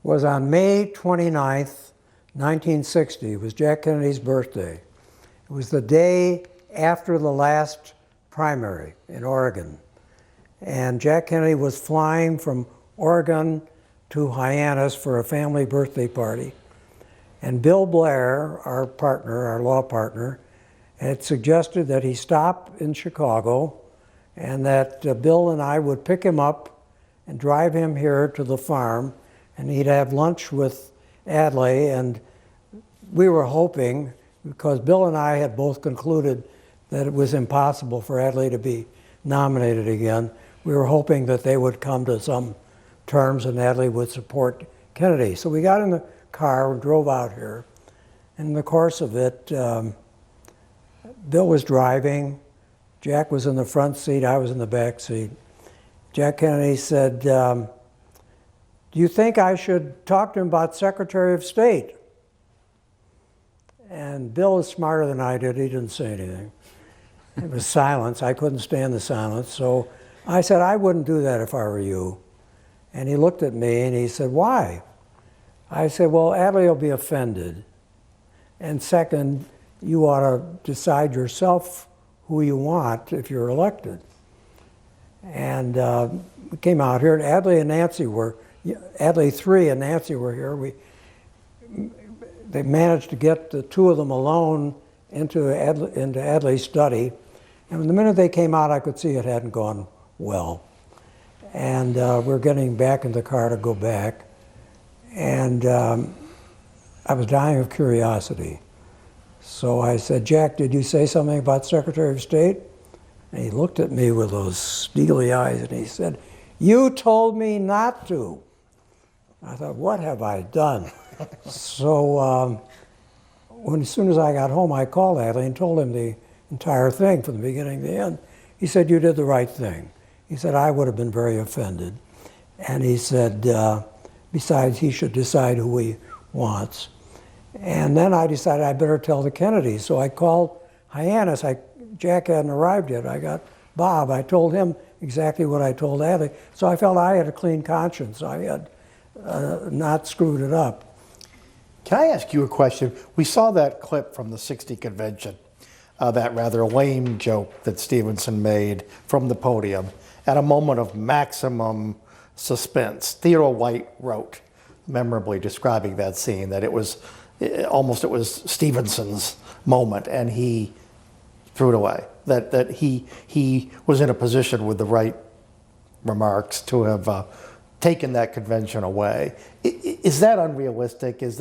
was on May 29th, 1960. It was Jack Kennedy's birthday. It was the day after the last primary in Oregon. And Jack Kennedy was flying from Oregon to Hyannis for a family birthday party. And Bill Blair, our partner, our law partner, had suggested that he stop in Chicago and that Bill and I would pick him up and drive him here to the farm, and he'd have lunch with Adlai. And we were hoping, because Bill and I had both concluded that it was impossible for Adlai to be nominated again, we were hoping that they would come to some terms and Adlai would support Kennedy. So we got in the car and drove out here. And in the course of it, Bill was driving, Jack was in the front seat, I was in the back seat. Jack Kennedy said, do you think I should talk to him about Secretary of State? And Bill was smarter than I did, he didn't say anything. It was silence, I couldn't stand the silence, so I said, I wouldn't do that if I were you. And he looked at me and he said, why? I said, well, Adlai will be offended. And second, you ought to decide yourself who you want if you're elected. And we came out here, and Adlai and Nancy were, Adlai 3 and Nancy were here. They managed to get the two of them alone into Adlai's study. And the minute they came out, I could see it hadn't gone well. And we're getting back in the car to go back. And I was dying of curiosity. So I said, Jack, did you say something about Secretary of State? And he looked at me with those steely eyes and he said, you told me not to. I thought, what have I done? So as soon as I got home, I called Adlai and told him the entire thing from the beginning to the end. He said, you did the right thing. He said, I would have been very offended. And he said, besides, he should decide who he wants. And then I decided I better tell the Kennedys. So I called Hyannis. Jack hadn't arrived yet. I got Bob. I told him exactly what I told Adlai. So I felt I had a clean conscience. I had not screwed it up. Can I ask you a question? We saw that clip from the '60 convention, that rather lame joke that Stevenson made from the podium at a moment of maximum suspense. Theodore White wrote, memorably describing that scene, that it was Stevenson's moment, and he threw it away. That he was in a position with the right remarks to have taken that convention away. Is that unrealistic? Was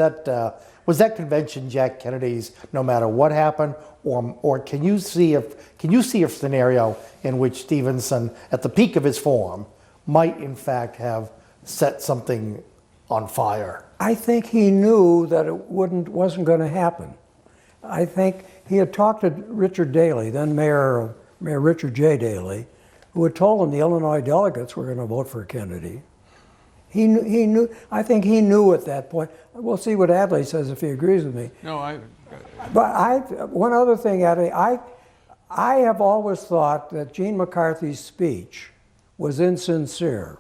that convention Jack Kennedy's no matter what happened, or can you see a scenario in which Stevenson, at the peak of his form, might in fact have set something on fire? I think he knew that it wasn't going to happen. I think he had talked to Richard Daley, then Mayor Richard J. Daley, who had told him the Illinois delegates were going to vote for Kennedy. He knew. I think he knew at that point. We'll see what Adlai says if he agrees with me. No, But one other thing, Adlai, I have always thought that Gene McCarthy's speech was insincere.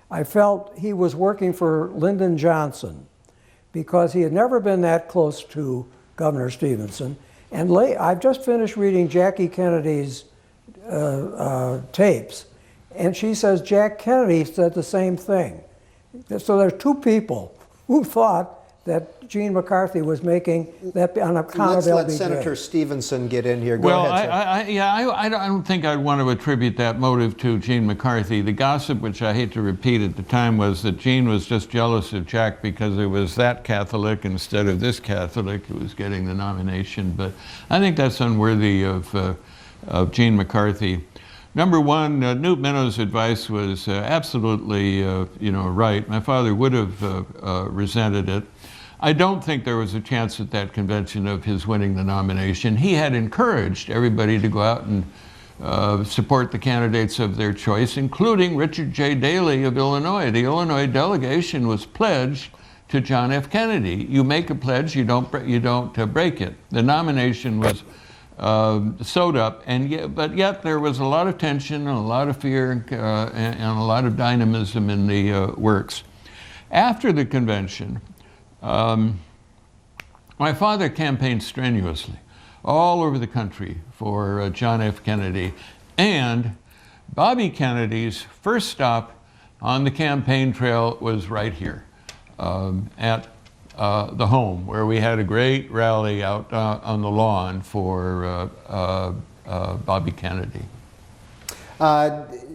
I felt he was working for Lyndon Johnson because he had never been that close to Governor Stevenson. And I've just finished reading Jackie Kennedy's tapes, and she says Jack Kennedy said the same thing. So there's two people who thought that Gene McCarthy was making that on account of LBJ. Let's let Senator Stevenson get in here. Go well, ahead, I don't think I'd want to attribute that motive to Gene McCarthy. The gossip, which I hate to repeat at the time, was that Gene was just jealous of Jack because it was that Catholic instead of this Catholic who was getting the nomination. But I think that's unworthy of Gene McCarthy. Number one, Newt Minnow's advice was absolutely, right. My father would have resented it. I don't think there was a chance at that convention of his winning the nomination. He had encouraged everybody to go out and support the candidates of their choice, including Richard J. Daley of Illinois. The Illinois delegation was pledged to John F. Kennedy. You make a pledge, you don't break it. The nomination was sewed up, but yet there was a lot of tension and a lot of fear and a lot of dynamism in the works. After the convention, my father campaigned strenuously all over the country for John F. Kennedy, and Bobby Kennedy's first stop on the campaign trail was right here at the home, where we had a great rally out on the lawn for Bobby Kennedy.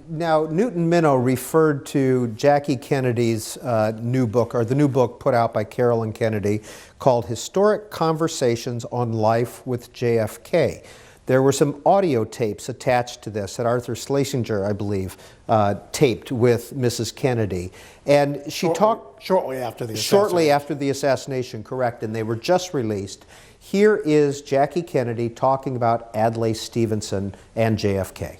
Now, Newton Minow referred to Jackie Kennedy's new book, or the new book put out by Carolyn Kennedy, called Historic Conversations on Life with JFK. There were some audio tapes attached to this that Arthur Schlesinger, I believe, taped with Mrs. Kennedy. And she talked... Shortly after the assassination. Shortly after the assassination, correct, and they were just released. Here is Jackie Kennedy talking about Adlai Stevenson and JFK.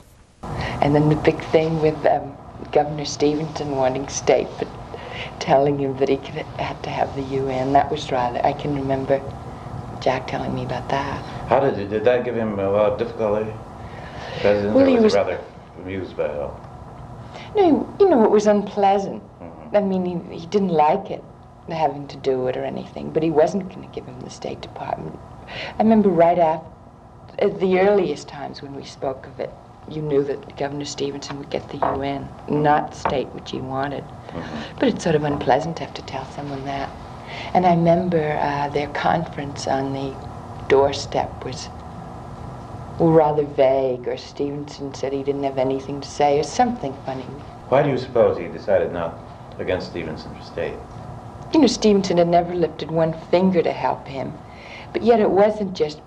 And then the big thing with Governor Stevenson wanting state, but telling him that he had to have the UN. That was rather, I can remember Jack telling me about that. How did that give him a lot of difficulty? Well, he was rather amused by it all. No, it was unpleasant. I mean, he didn't like it. having to do it or anything, but he wasn't going to give him the State Department. I remember right after, at the earliest times when we spoke of it, you knew that Governor Stevenson would get the UN, not the state which he wanted. But it's sort of unpleasant to have to tell someone that. And I remember their conference on the doorstep was rather vague, or Stevenson said he didn't have anything to say, or something funny. Why do you suppose he decided not against Stevenson for state? You know, Stevenson had never lifted one finger to help him. But yet it wasn't just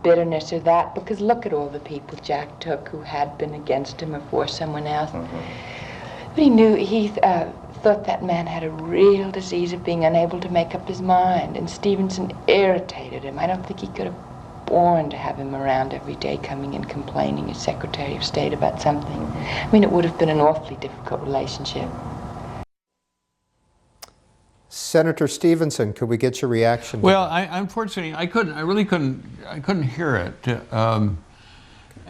bitterness or that, because look at all the people Jack took who had been against him or for someone else. But he knew, he thought that man had a real disease of being unable to make up his mind, and Stevenson irritated him. I don't think he could have borne to have him around every day coming and complaining as Secretary of State about something. I mean, it would have been an awfully difficult relationship. Senator Stevenson, could we get your reaction? Well, unfortunately, I really couldn't hear it.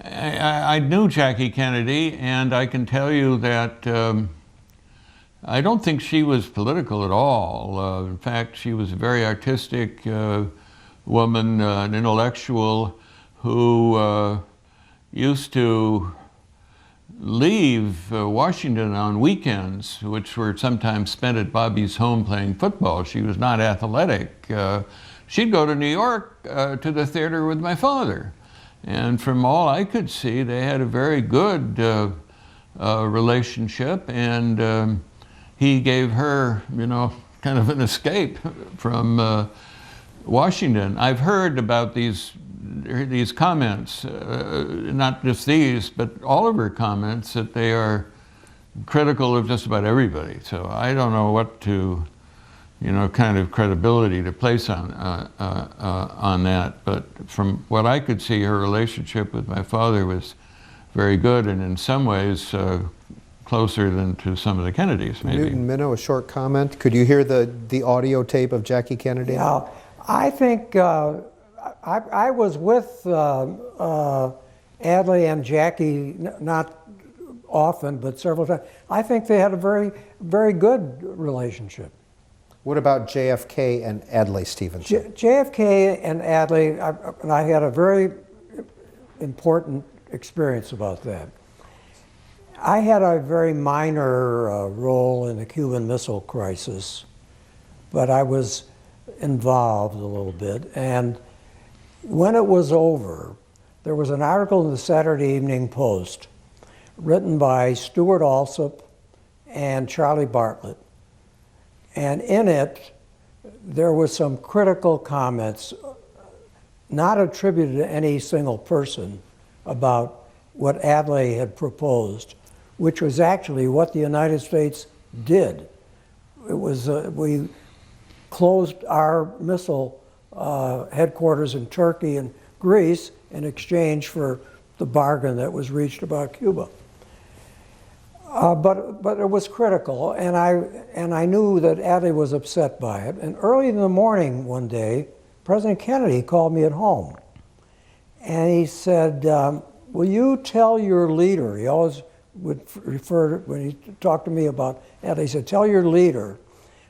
I knew Jackie Kennedy, and I can tell you that I don't think she was political at all. In fact, she was a very artistic woman, an intellectual who used to leave Washington on weekends, which were sometimes spent at Bobby's home playing football. She was not athletic. She'd go to New York to the theater with my father. And from all I could see, they had a very good relationship, and he gave her, you know, kind of an escape from Washington. I've heard about these comments, not just these, but all of her comments, that they are critical of just about everybody. So I don't know what to, you know, kind of credibility to place on that. But from what I could see, her relationship with my father was very good, and in some ways closer than to some of the Kennedys, maybe. Newton Minow, a short comment. Could you hear the audio tape of Jackie Kennedy? Yeah, I think I was with Adlai and Jackie, not often, but several times. I think they had a very, very good relationship. What about JFK and Adlai Stevenson? JFK and Adlai, I had a very important experience about that. I had a very minor role in the Cuban Missile Crisis, but I was involved a little bit. And when it was over, there was an article in the Saturday Evening Post written by Stuart Alsop and Charlie Bartlett. And in it, there was some critical comments, not attributed to any single person, about what Adlai had proposed, which was actually what the United States did. It was, we closed our missile headquarters in Turkey and Greece in exchange for the bargain that was reached about Cuba. But it was critical, and I knew that Adlai was upset by it. And early in the morning one day, President Kennedy called me at home, and he said, "Will you tell your leader?" He always would refer to, when he talked to me about Adlai, he said, "Tell your leader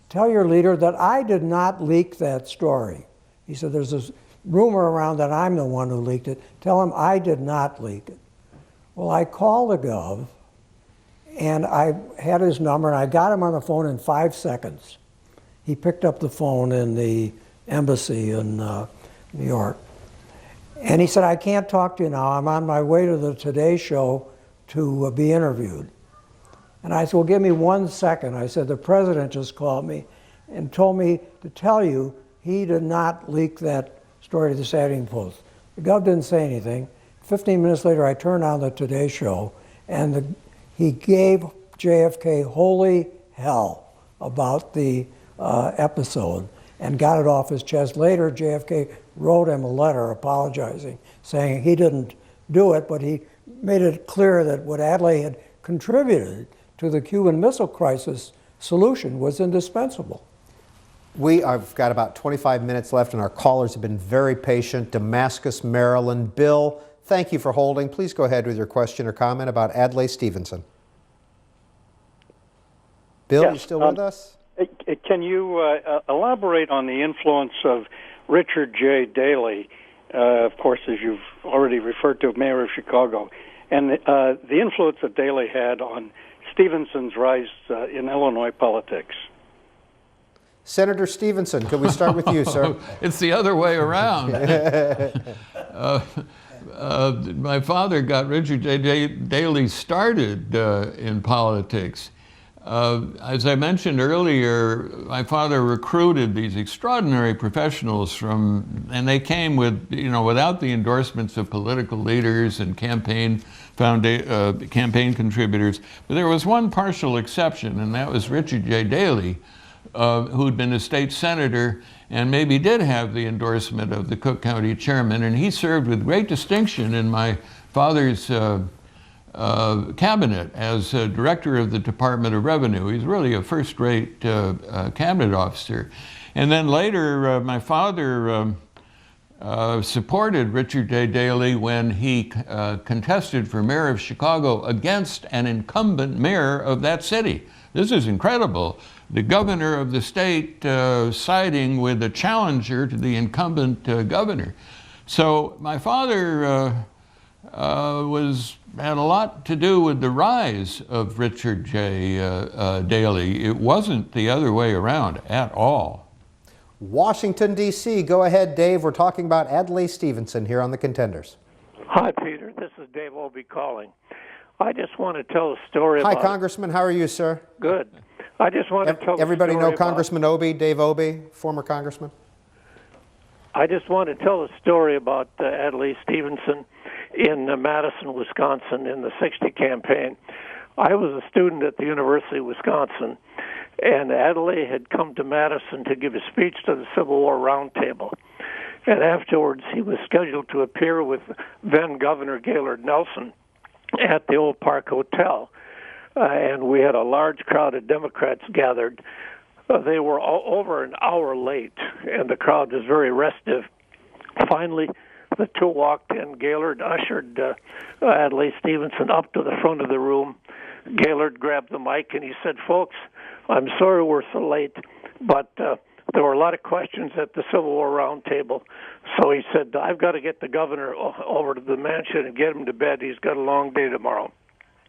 that I did not leak that story." He said, "There's this rumor around that I'm the one who leaked it. Tell him I did not leak it." Well, I called the Gov, and I had his number, and I got him on the phone in 5 seconds. He picked up the phone in the embassy in New York. And he said, "I can't talk to you now. I'm on my way to the Today Show to be interviewed." And I said, "Well, give me 1 second." I said, "The president just called me and told me to tell you he did not leak that story to the Saturday Evening Post." The Gov didn't say anything. 15 minutes later, I turned on the Today Show, and he gave JFK holy hell about the episode and got it off his chest. Later, JFK wrote him a letter apologizing, saying he didn't do it, but he made it clear that what Adlai had contributed to the Cuban Missile Crisis solution was indispensable. We have got about 25 minutes left, and our callers have been very patient. Damascus, Maryland. Bill, thank you for holding. Please go ahead with your question or comment about Adlai Stevenson. Bill, yes, you still with us? Can you elaborate on the influence of Richard J. Daley, of course, as you've already referred to, mayor of Chicago, and the influence that Daley had on Stevenson's rise in Illinois politics? Senator Stevenson, could we start with you, sir? It's the other way around. My father got Richard J. Daley started in politics. As I mentioned earlier, my father recruited these extraordinary professionals and they came with, without the endorsements of political leaders and campaign contributors. But there was one partial exception, and that was Richard J. Daley, who'd been a state senator and maybe did have the endorsement of the Cook County chairman, and he served with great distinction in my father's cabinet as director of the Department of Revenue. He's really a first-rate cabinet officer. And then later, my father supported Richard J. Daley when he contested for mayor of Chicago against an incumbent mayor of that city. This is incredible. The governor of the state siding with a challenger to the incumbent governor. So my father had a lot to do with the rise of Richard J. Daley. It wasn't the other way around at all. Washington, D.C. Go ahead, Dave. We're talking about Adlai Stevenson here on the Contenders. Hi, Peter. This is Dave Obey calling. I just want to tell a story about... Hi, Congressman. How are you, sir? Good. I just want to tell Everybody a story know Congressman Obey, Dave Obey, former congressman? I just want to tell a story about Adlai Stevenson in Madison, Wisconsin in the 60 campaign. I was a student at the University of Wisconsin, and Adlai had come to Madison to give a speech to the Civil War Roundtable. And afterwards, he was scheduled to appear with then Governor Gaylord Nelson at the Old Park Hotel. And we had a large crowd of Democrats gathered. They were over an hour late, and the crowd was very restive. Finally, the two walked in. Gaylord ushered Adlai Stevenson up to the front of the room. Gaylord grabbed the mic and he said, "Folks, I'm sorry we're so late, but there were a lot of questions at the Civil War Roundtable." So he said, "I've got to get the governor over to the mansion and get him to bed. He's got a long day tomorrow."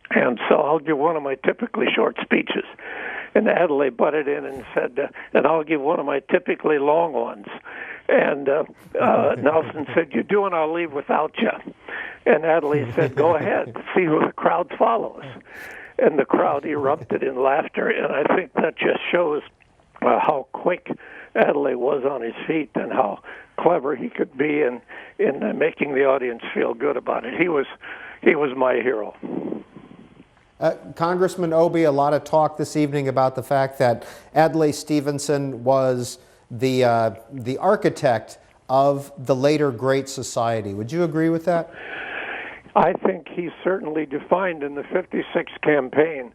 And so I'll give one of my typically short speeches. And Adlai butted in and said, and I'll give one of my typically long ones. And Nelson said, "You do, and I'll leave without you." And Adlai said, "Go ahead, see who the crowd follows." And the crowd erupted in laughter, and I think that just shows how quick Adlai was on his feet and how clever he could be in making the audience feel good about it. He was my hero. Congressman Obey, a lot of talk this evening about the fact that Adlai Stevenson was the architect of the later Great Society. Would you agree with that? I think he certainly defined in the '56 campaign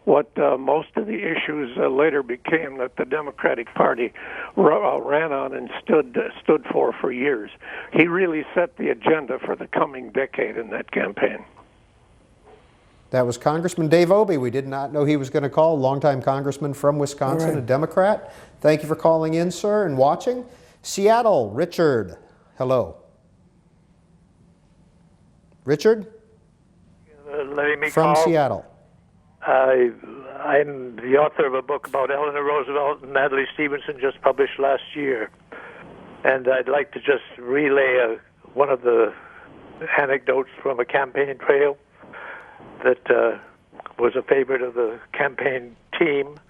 what most of the issues later became that the Democratic Party ran on and stood for years. He really set the agenda for the coming decade in that campaign. That was Congressman Dave Obey. We did not know he was going to call, longtime congressman from Wisconsin, right. A Democrat. Thank you for calling in, sir, and watching. Seattle, Richard, hello. Richard? Letting me from call. Seattle. I'm the author of a book about Eleanor Roosevelt and Adlai Stevenson, just published last year. And I'd like to just relay one of the anecdotes from a campaign trail that was a favorite of the campaign team,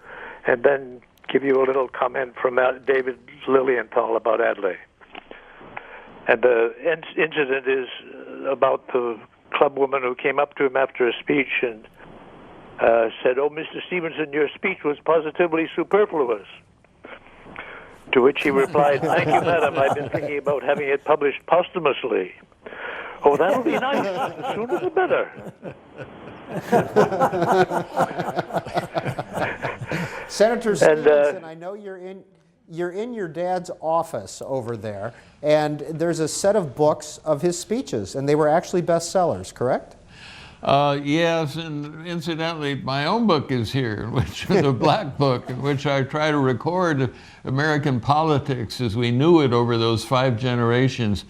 and then give you a little comment from David Lilienthal about Adlai. And the incident is about the clubwoman who came up to him after a speech and said, "Oh, Mr. Stevenson, your speech was positively superfluous." To which he replied, "Thank you, madam. I've been thinking about having it published posthumously." "Oh, that'll be nice. The sooner the better." Senator Stevenson, I know you're in your dad's office over there, and there's a set of books of his speeches, and they were actually bestsellers, correct? Yes, and incidentally, my own book is here, which is a black book, in which I try to record American politics as we knew it over those 5 generations,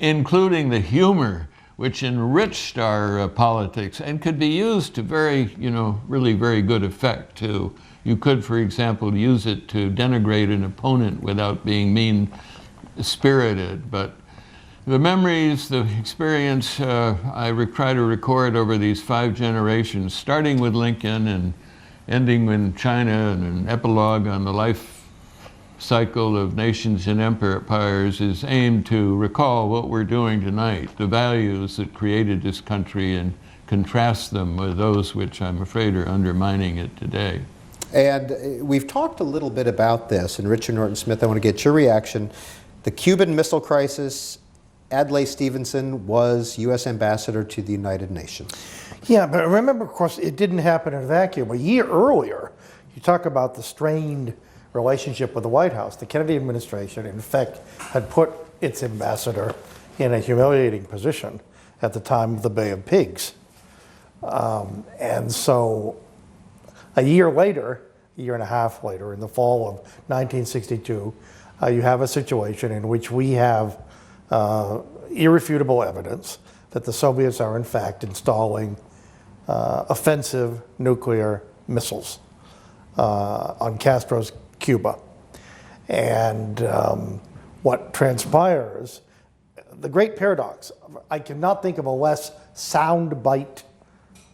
including the humor, which enriched our politics and could be used to really very good effect too. You could, for example, use it to denigrate an opponent without being mean-spirited, but the memories, the experience I try to record over these 5 generations, starting with Lincoln and ending in China, and an epilogue on the life cycle of nations and empires, is aimed to recall what we're doing tonight, the values that created this country, and contrast them with those which I'm afraid are undermining it today. And we've talked a little bit about this, and Richard Norton Smith, I want to get your reaction. The Cuban Missile Crisis, Adlai Stevenson was U.S. Ambassador to the United Nations. Yeah, but remember, of course, it didn't happen in a vacuum. A year earlier, you talk about the strained relationship with the White House. The Kennedy administration, in fact, had put its ambassador in a humiliating position at the time of the Bay of Pigs. And so a year later, a year and a half later, in the fall of 1962, you have a situation in which we have irrefutable evidence that the Soviets are in fact installing offensive nuclear missiles on Castro's Cuba. And what transpires, the great paradox, I cannot think of a less soundbite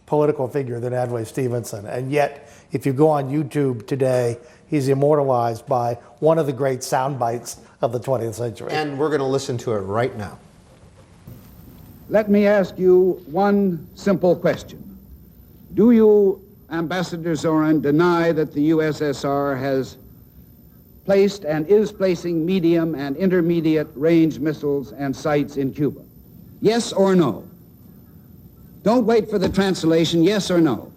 political figure than Adlai Stevenson, and yet if you go on YouTube today, he's immortalized by one of the great sound bites of the 20th century. And we're going to listen to it right now. Let me ask you one simple question. Do you, Ambassador Zorin, deny that the USSR has placed and is placing medium and intermediate range missiles and sites in Cuba? Yes or no? Don't wait for the translation, yes or no?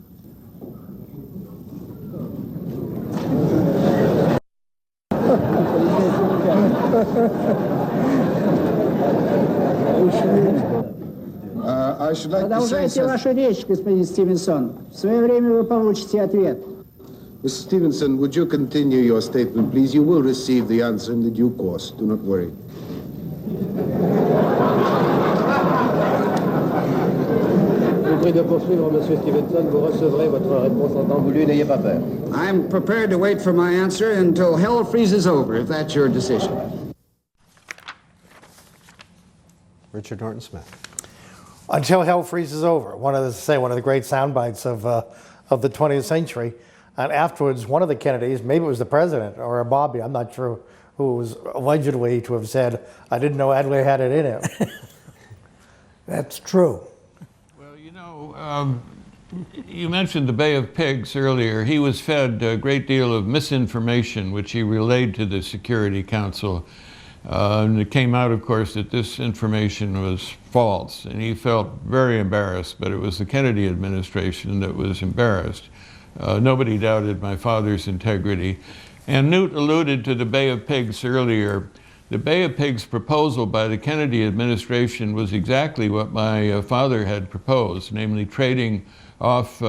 I should like to say Продолжайте вашу речь, господин Стивенсон. В свое время вы получите ответ. Mr. Stevenson, would you continue your statement, please? You will receive the answer in the due course. Do not worry. I'm prepared to wait for my answer until hell freezes over, if that's your decision. Richard Norton Smith. Until hell freezes over. One of the great sound bites of the 20th century. And afterwards, one of the Kennedys, maybe it was the president or a Bobby, I'm not sure, who was allegedly to have said, "I didn't know Adlai had it in him." That's true. Well, you know, you mentioned the Bay of Pigs earlier. He was fed a great deal of misinformation, which he relayed to the Security Council. And it came out, of course, that this information was false, and he felt very embarrassed, but it was the Kennedy administration that was embarrassed. Nobody doubted my father's integrity. And Newt alluded to the Bay of Pigs earlier. The Bay of Pigs proposal by the Kennedy administration was exactly what my father had proposed, namely trading off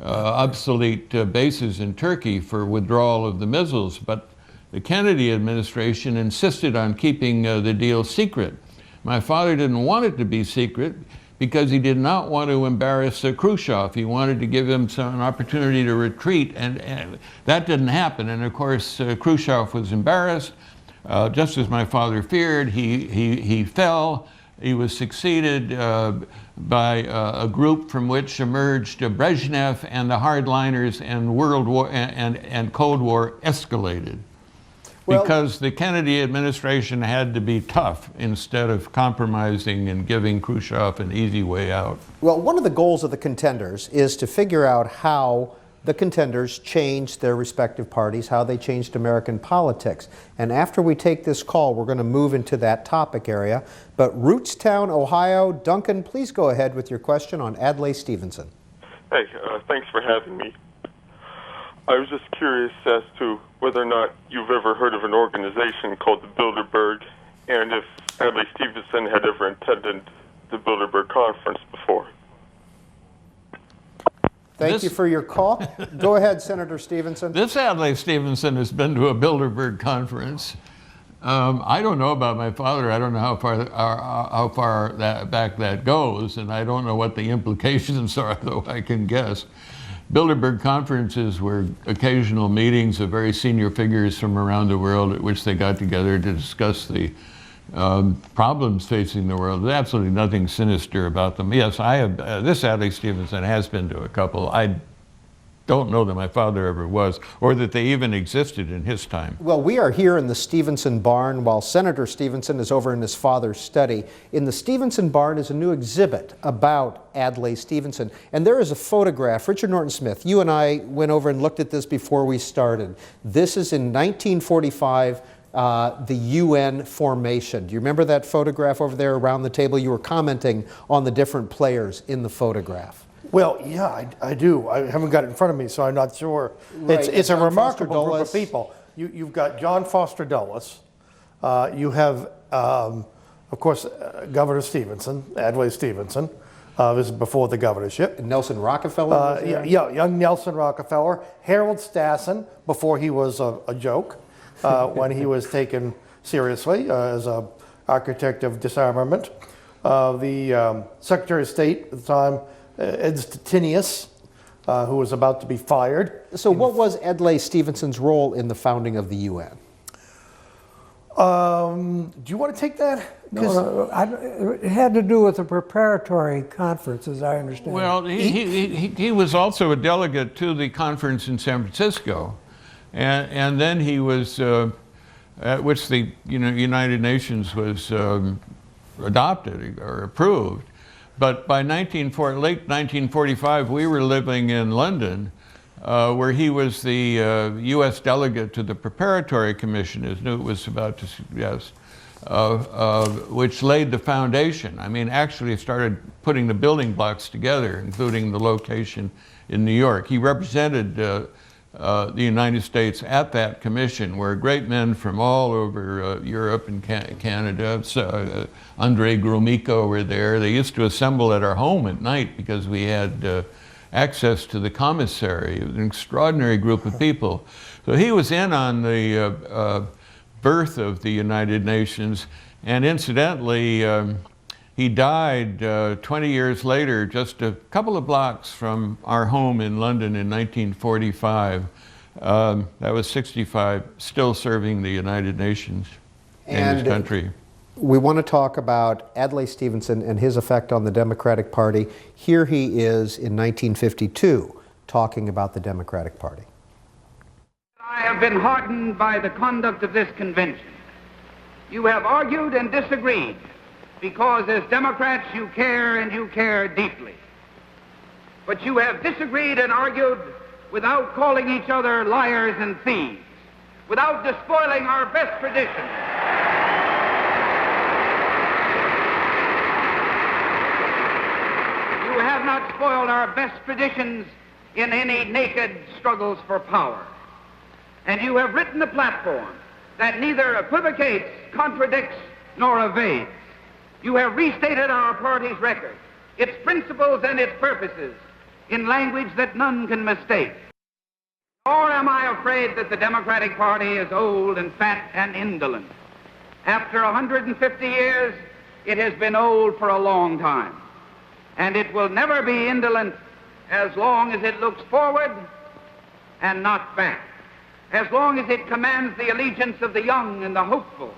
obsolete bases in Turkey for withdrawal of the missiles. But the Kennedy administration insisted on keeping the deal secret. My father didn't want it to be secret because he did not want to embarrass Khrushchev. He wanted to give him an opportunity to retreat, and that didn't happen. And of course, Khrushchev was embarrassed. Just as my father feared, he fell. He was succeeded by a group from which emerged Brezhnev, and the hardliners, and World War and Cold War escalated. Well, because the Kennedy administration had to be tough instead of compromising and giving Khrushchev an easy way out. Well, one of the goals of the Contenders is to figure out how the Contenders changed their respective parties, how they changed American politics. And after we take this call, we're going to move into that topic area. But Rootstown, Ohio, Duncan, please go ahead with your question on Adlai Stevenson. Hey, thanks for having me. I was just curious as to whether or not you've ever heard of an organization called the Bilderberg, and if Adlai Stevenson had ever attended the Bilderberg conference before. Thank you for your call. Go ahead, Senator Stevenson. This Adlai Stevenson has been to a Bilderberg conference. I don't know about my father. I don't know how far back that goes, and I don't know what the implications are, though I can guess. Bilderberg conferences were occasional meetings of very senior figures from around the world at which they got together to discuss the problems facing the world. There's absolutely nothing sinister about them. Yes, I have. This Adlai Stevenson has been to a couple. I don't know that my father ever was, or that they even existed in his time. Well, we are here in the Stevenson barn while Senator Stevenson is over in his father's study. In the Stevenson barn is a new exhibit about Adlai Stevenson, and there is a photograph. Richard Norton Smith, you and I went over and looked at this before we started. This is in 1945. The UN formation. Do you remember that photograph over there around the table? You were commenting on the different players in the photograph. Well, yeah, I do. I haven't got it in front of me, so I'm not sure. Right. It's a remarkable group of people. You've got John Foster Dulles. You have, of course, Governor Stevenson, Adlai Stevenson. This is before the governorship. And Nelson Rockefeller? Yeah, young Nelson Rockefeller. Harold Stassen, before he was a joke, when he was taken seriously as an architect of disarmament. The Secretary of State at the time, Ed Stettinius, who was about to be fired. So what was Adlai Stevenson's role in the founding of the UN? Do you want to take that? No, it had to do with the preparatory conference, as I understand. Well, he was also a delegate to the conference in San Francisco, and then he was, at which the United Nations was adopted or approved. But by late 1945, we were living in London, where he was the U.S. delegate to the Preparatory Commission, as Newt was about to suggest, which laid the foundation. I mean, actually started putting the building blocks together, including the location in New York. He represented the United States at that commission, where great men from all over Europe and Canada, Andrei Gromyko were there. They used to assemble at our home at night because we had access to the commissary. It was an extraordinary group of people. So he was in on the birth of the United Nations, and incidentally, he died 20 years later, just a couple of blocks from our home in London in 1945. That was 65, still serving the United Nations and his country. We want to talk about Adlai Stevenson and his effect on the Democratic Party. Here he is in 1952 talking about the Democratic Party. I have been heartened by the conduct of this convention. You have argued and disagreed because as Democrats you care and you care deeply. But you have disagreed and argued without calling each other liars and thieves, without despoiling our best traditions. You have not spoiled our best traditions in any naked struggles for power. And you have written a platform that neither equivocates, contradicts, nor evades. You have restated our party's record, its principles and its purposes, in language that none can mistake. Nor am I afraid that the Democratic Party is old and fat and indolent. After 150 years, it has been old for a long time. And it will never be indolent as long as it looks forward and not back. As long as it commands the allegiance of the young and the hopeful,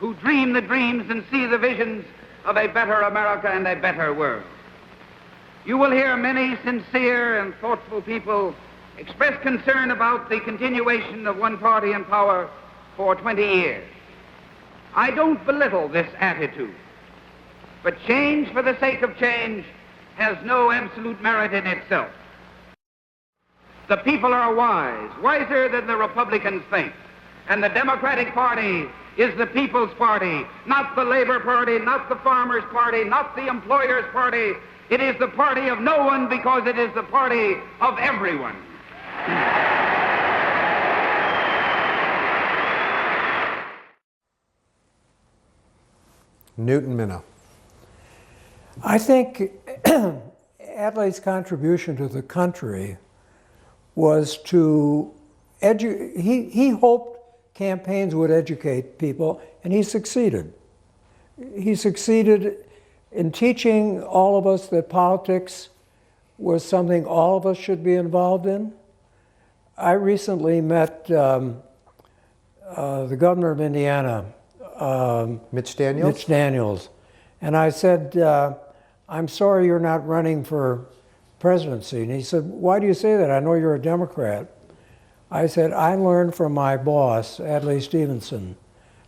who dream the dreams and see the visions of a better America and a better world. You will hear many sincere and thoughtful people express concern about the continuation of one party in power for 20 years. I don't belittle this attitude, but change for the sake of change has no absolute merit in itself. The people are wise, wiser than the Republicans think, and the Democratic Party is the people's party, not the Labor Party, not the Farmers' Party, not the Employers' Party. It is the party of no one because it is the party of everyone. Newton Minow. I think Adlai's contribution to the country was to he hoped campaigns would educate people, and he succeeded. He succeeded in teaching all of us that politics was something all of us should be involved in. I recently met the governor of Indiana, Mitch Daniels? Mitch Daniels. And I said, I'm sorry you're not running for presidency. And he said, why do you say that? I know you're a Democrat. I said, I learned from my boss, Adlai Stevenson,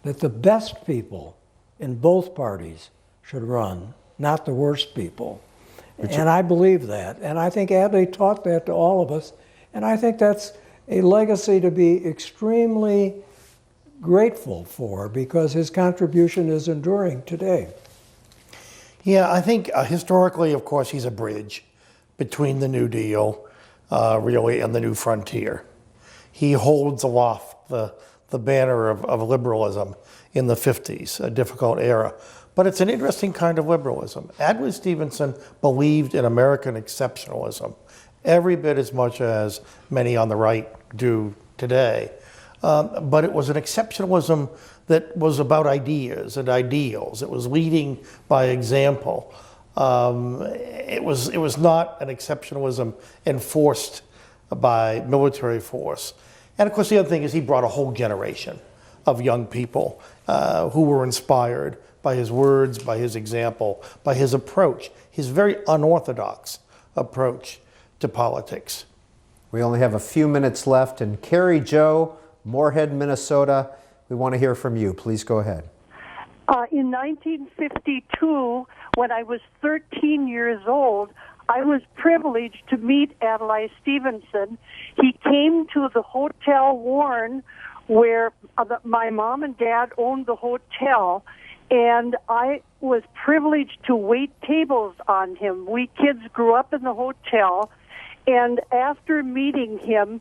that the best people in both parties should run, not the worst people. And I believe that. And I think Adlai taught that to all of us. And I think that's a legacy to be extremely grateful for, because his contribution is enduring today. Yeah, I think historically, of course, he's a bridge between the New Deal, really, and the New Frontier. He holds aloft the banner of liberalism in the 50s, a difficult era. But it's an interesting kind of liberalism. Adlai Stevenson believed in American exceptionalism every bit as much as many on the right do today. But it was an exceptionalism that was about ideas and ideals. It was leading by example. It was not an exceptionalism enforced by military force. And of course, the other thing is he brought a whole generation of young people who were inspired by his words, by his example, by his approach, his very unorthodox approach to politics. We only have a few minutes left, and Carrie Jo, Moorhead, Minnesota, we want to hear from you. Please go ahead. In 1952, when I was 13 years old, I was privileged to meet Adlai Stevenson. He came to the Hotel Warren, where my mom and dad owned the hotel, and I was privileged to wait tables on him. We kids grew up in the hotel, and after meeting him,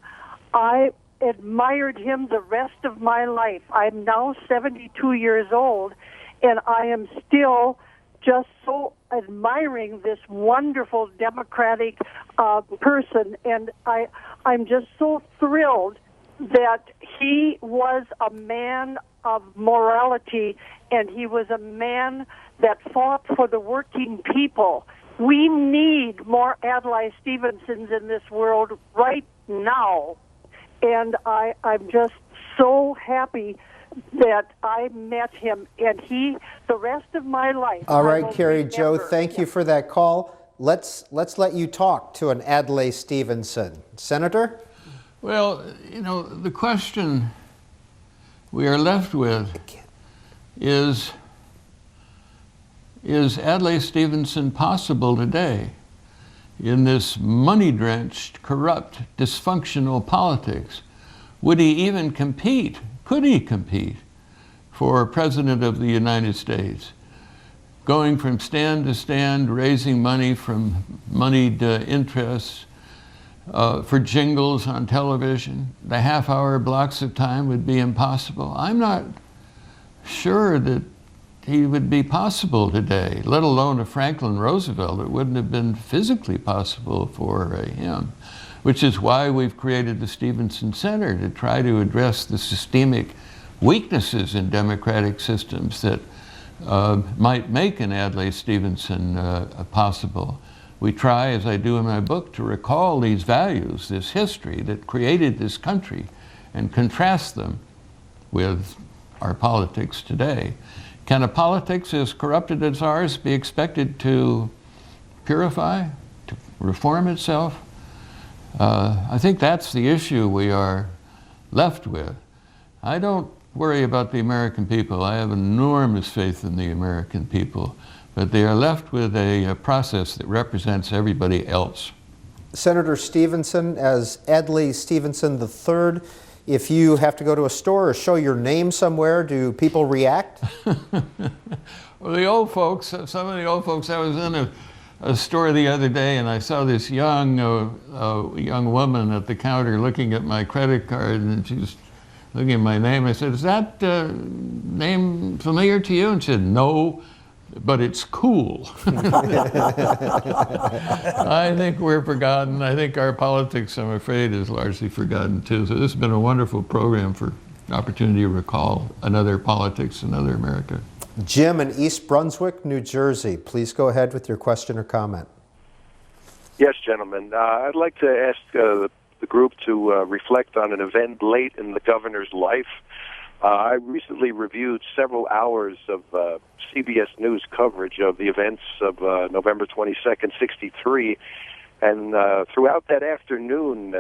I admired him the rest of my life. I'm now 72 years old, and I am still just so admiring this wonderful democratic person, and I'm just so thrilled that he was a man of morality, and he was a man that fought for the working people. We need more Adlai Stevensons in this world right now, and I'm just so happy that I met him, and the rest of my life. All right, Carrie Jo, thank you for that call. Let's let you talk to an Adlai Stevenson. Senator? Well, you know, the question we are left with is Adlai Stevenson possible today in this money-drenched, corrupt, dysfunctional politics? Would he even compete? Could he compete for President of the United States? Going from stand to stand, raising money from moneyed interests for jingles on television, the half-hour blocks of time would be impossible. I'm not sure that he would be possible today, let alone a Franklin Roosevelt. It wouldn't have been physically possible for him, which is why we've created the Stevenson Center, to try to address the systemic weaknesses in democratic systems that might make an Adlai Stevenson possible. We try, as I do in my book, to recall these values, this history that created this country, and contrast them with our politics today. Can a politics as corrupted as ours be expected to purify, to reform itself? I think that's the issue we are left with. I don't worry about the American people. I have enormous faith in the American people, but they are left with a process that represents everybody else. Senator Stevenson, as Adlai Stevenson III, if you have to go to a store or show your name somewhere, do people react? Well, the old folks, some of the old folks, I was in a store the other day, and I saw this young woman at the counter looking at my credit card, and she was looking at my name. I said, "Is that name familiar to you?" And she said, "No, but it's cool. I think we're forgotten. I think our politics, I'm afraid, is largely forgotten too. So this has been a wonderful program for an opportunity to recall another politics, another America. Jim in East Brunswick, New Jersey. Please go ahead with your question or comment. Yes, gentlemen. I'd like to ask the group to reflect on an event late in the governor's life. I recently reviewed several hours of CBS News coverage of the events of November 22nd, 63, and throughout that afternoon,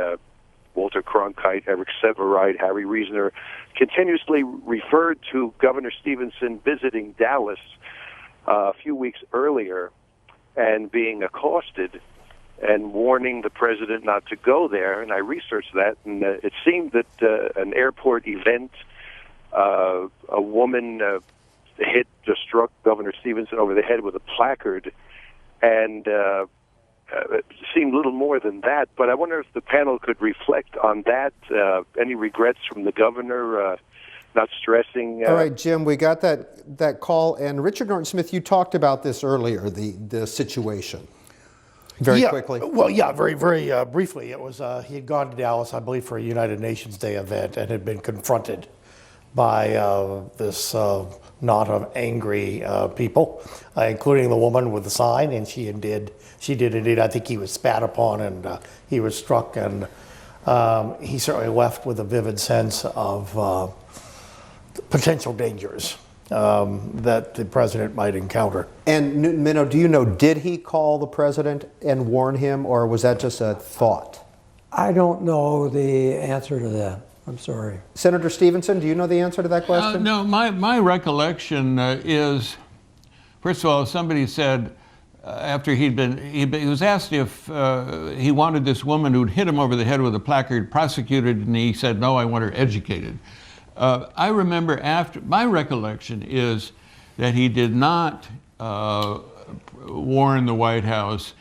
Walter Cronkite, Eric Sevareid, Harry Reasoner continuously referred to Governor Stevenson visiting Dallas a few weeks earlier and being accosted and warning the president not to go there. And I researched that, and it seemed that an airport event, a woman struck Governor Stevenson over the head with a placard, and it seemed little more than that. But I wonder if the panel could reflect on that. Any regrets from the governor not stressing? All right, Jim, we got that call, and Richard Norton Smith, you talked about this earlier, the situation. Very quickly. Well, yeah, very briefly. It was he had gone to Dallas, I believe, for a United Nations Day event, and had been confronted by this knot of angry people, including the woman with the sign, and she did indeed. I think he was spat upon, and he was struck, and he certainly left with a vivid sense of potential dangers that the president might encounter. And Newton Minow, do you know, did he call the president and warn him, or was that just a thought? I don't know the answer to that. I'm sorry. Senator Stevenson, do you know the answer to that question? No, my recollection is, first of all, somebody said after he was asked if he wanted this woman who'd hit him over the head with a placard prosecuted, and he said, no, I want her educated. I remember my recollection is that he did not warn the White House,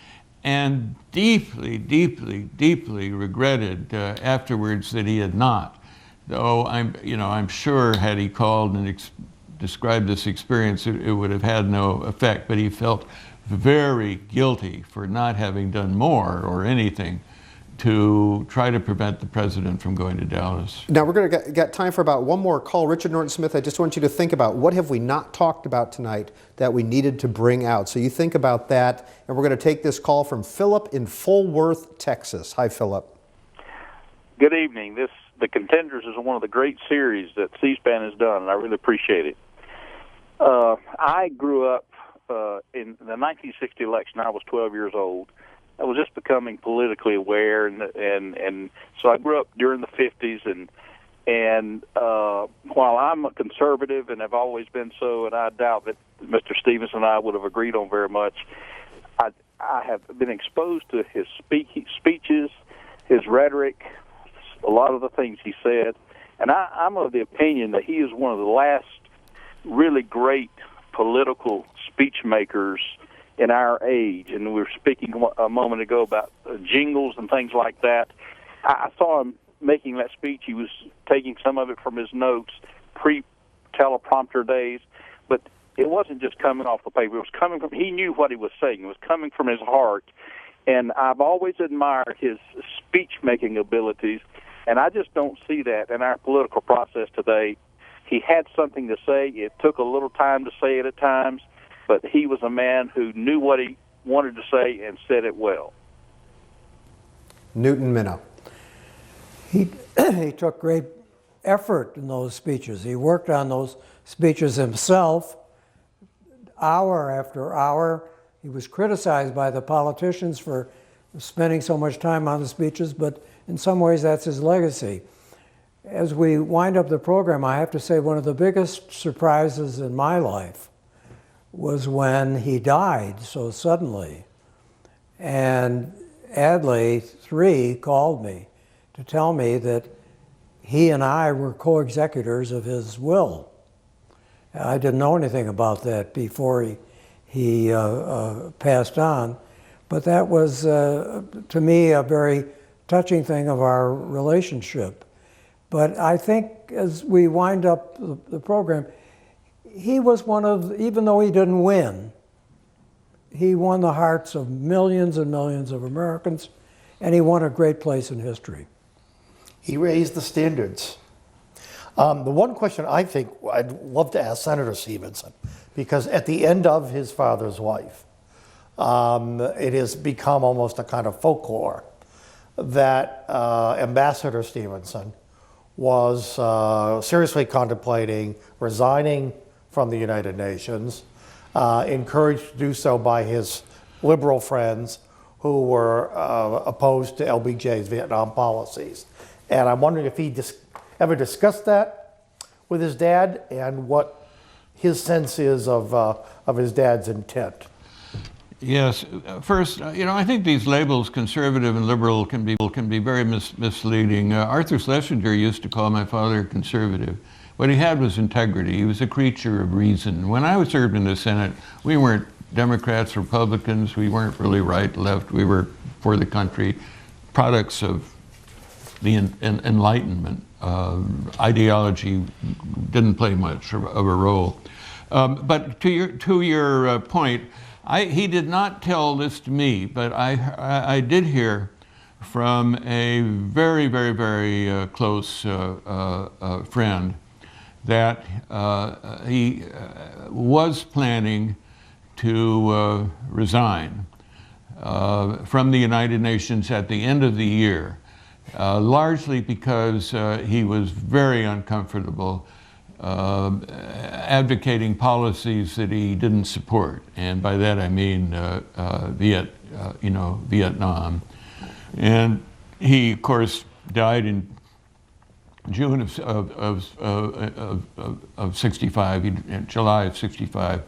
and deeply regretted afterwards that he had not. Though I'm sure had he called and described this experience, it would have had no effect. But he felt very guilty for not having done more or anything to try to prevent the president from going to Dallas. Now we're going to get time for about one more call. Richard Norton Smith, I just want you to think about what have we not talked about tonight that we needed to bring out. So you think about that, and we're going to take this call from Philip in Fort Worth, Texas. Hi, Philip. Good evening. The Contenders is one of the great series that C-SPAN has done, and I really appreciate it. I grew up in the 1960 election. I was 12 years old. I was just becoming politically aware, and so I grew up during the 50s, and while I'm a conservative and have always been so, and I doubt that Mr. Stevenson and I would have agreed on very much, I have been exposed to his speeches, his rhetoric, a lot of the things he said, and I'm of the opinion that he is one of the last really great political speech makers in our age. And we were speaking a moment ago about jingles and things like that. I saw him making that speech. He was taking some of it from his notes, pre-teleprompter days, but it wasn't just coming off the paper. It was coming from, he knew what he was saying. It was coming from his heart. And I've always admired his speech-making abilities, and I just don't see that in our political process today. He had something to say. It took a little time to say it at times, but he was a man who knew what he wanted to say and said it well. Newton Minow. He took great effort in those speeches. He worked on those speeches himself, hour after hour. He was criticized by the politicians for spending so much time on the speeches, but in some ways that's his legacy. As we wind up the program, I have to say one of the biggest surprises in my life was when he died so suddenly. And Adlai III called me to tell me that he and I were co-executors of his will. I didn't know anything about that before he passed on, but that was, to me, a very touching thing of our relationship. But I think as we wind up the program, he was one of, even though he didn't win, he won the hearts of millions and millions of Americans, and he won a great place in history. He raised the standards. The one question I think I'd love to ask Senator Stevenson, because at the end of his father's life, it has become almost a kind of folklore that Ambassador Stevenson was seriously contemplating resigning from the United Nations, encouraged to do so by his liberal friends who were opposed to LBJ's Vietnam policies. And I'm wondering if he ever discussed that with his dad and what his sense is of his dad's intent. Yes. First, I think these labels, conservative and liberal, can be very misleading. Arthur Schlesinger used to call my father conservative. What he had was integrity. He was a creature of reason. When I served in the Senate, we weren't Democrats, Republicans. We weren't really right, left. We were for the country, products of the Enlightenment. Ideology didn't play much of a role. But to your point, he did not tell this to me, but I did hear from a very, very, very close friend that he was planning to resign from the United Nations at the end of the year, largely because he was very uncomfortable advocating policies that he didn't support, and by that I mean Vietnam. And he, of course, died in June of 65, in July of 65,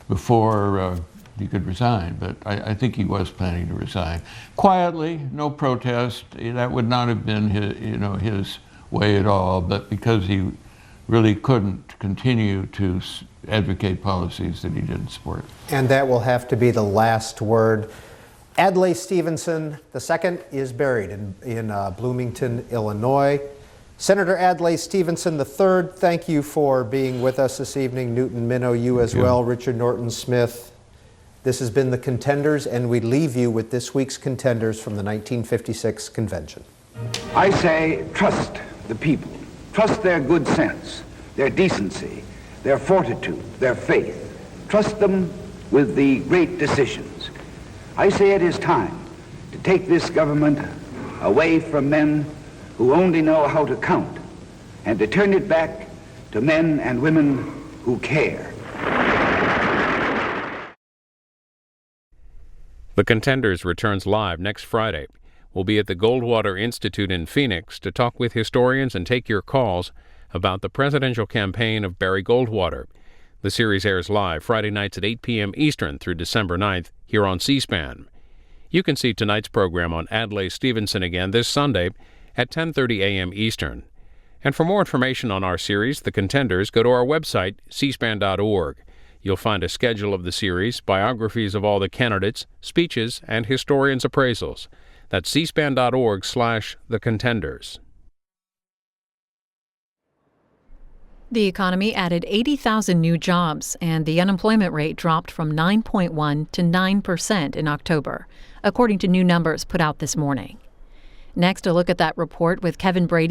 before he could resign. But I think he was planning to resign quietly, no protest. That would not have been his way at all. But because he really couldn't continue to advocate policies that he didn't support. And that will have to be the last word. Adlai Stevenson II is buried in Bloomington, Illinois. Senator Adlai Stevenson III, thank you for being with us this evening. Newton Minow, you as well. Richard Norton Smith. This has been The Contenders, and we leave you with this week's contenders from the 1956 convention. I say trust the people. Trust their good sense, their decency, their fortitude, their faith. Trust them with the great decisions. I say it is time to take this government away from men who only know how to count and to turn it back to men and women who care. The Contenders returns live next Friday. We'll be at the Goldwater Institute in Phoenix to talk with historians and take your calls about the presidential campaign of Barry Goldwater. The series airs live Friday nights at 8 p.m. Eastern through December 9th here on C-SPAN. You can see tonight's program on Adlai Stevenson again this Sunday at 10:30 a.m. Eastern. And for more information on our series, The Contenders, go to our website, cspan.org. You'll find a schedule of the series, biographies of all the candidates, speeches, and historians' appraisals. That's cspan.org/The Contenders. The economy added 80,000 new jobs, and the unemployment rate dropped from 9.1% to 9% in October, according to new numbers put out this morning. Next, a look at that report with Kevin Brady.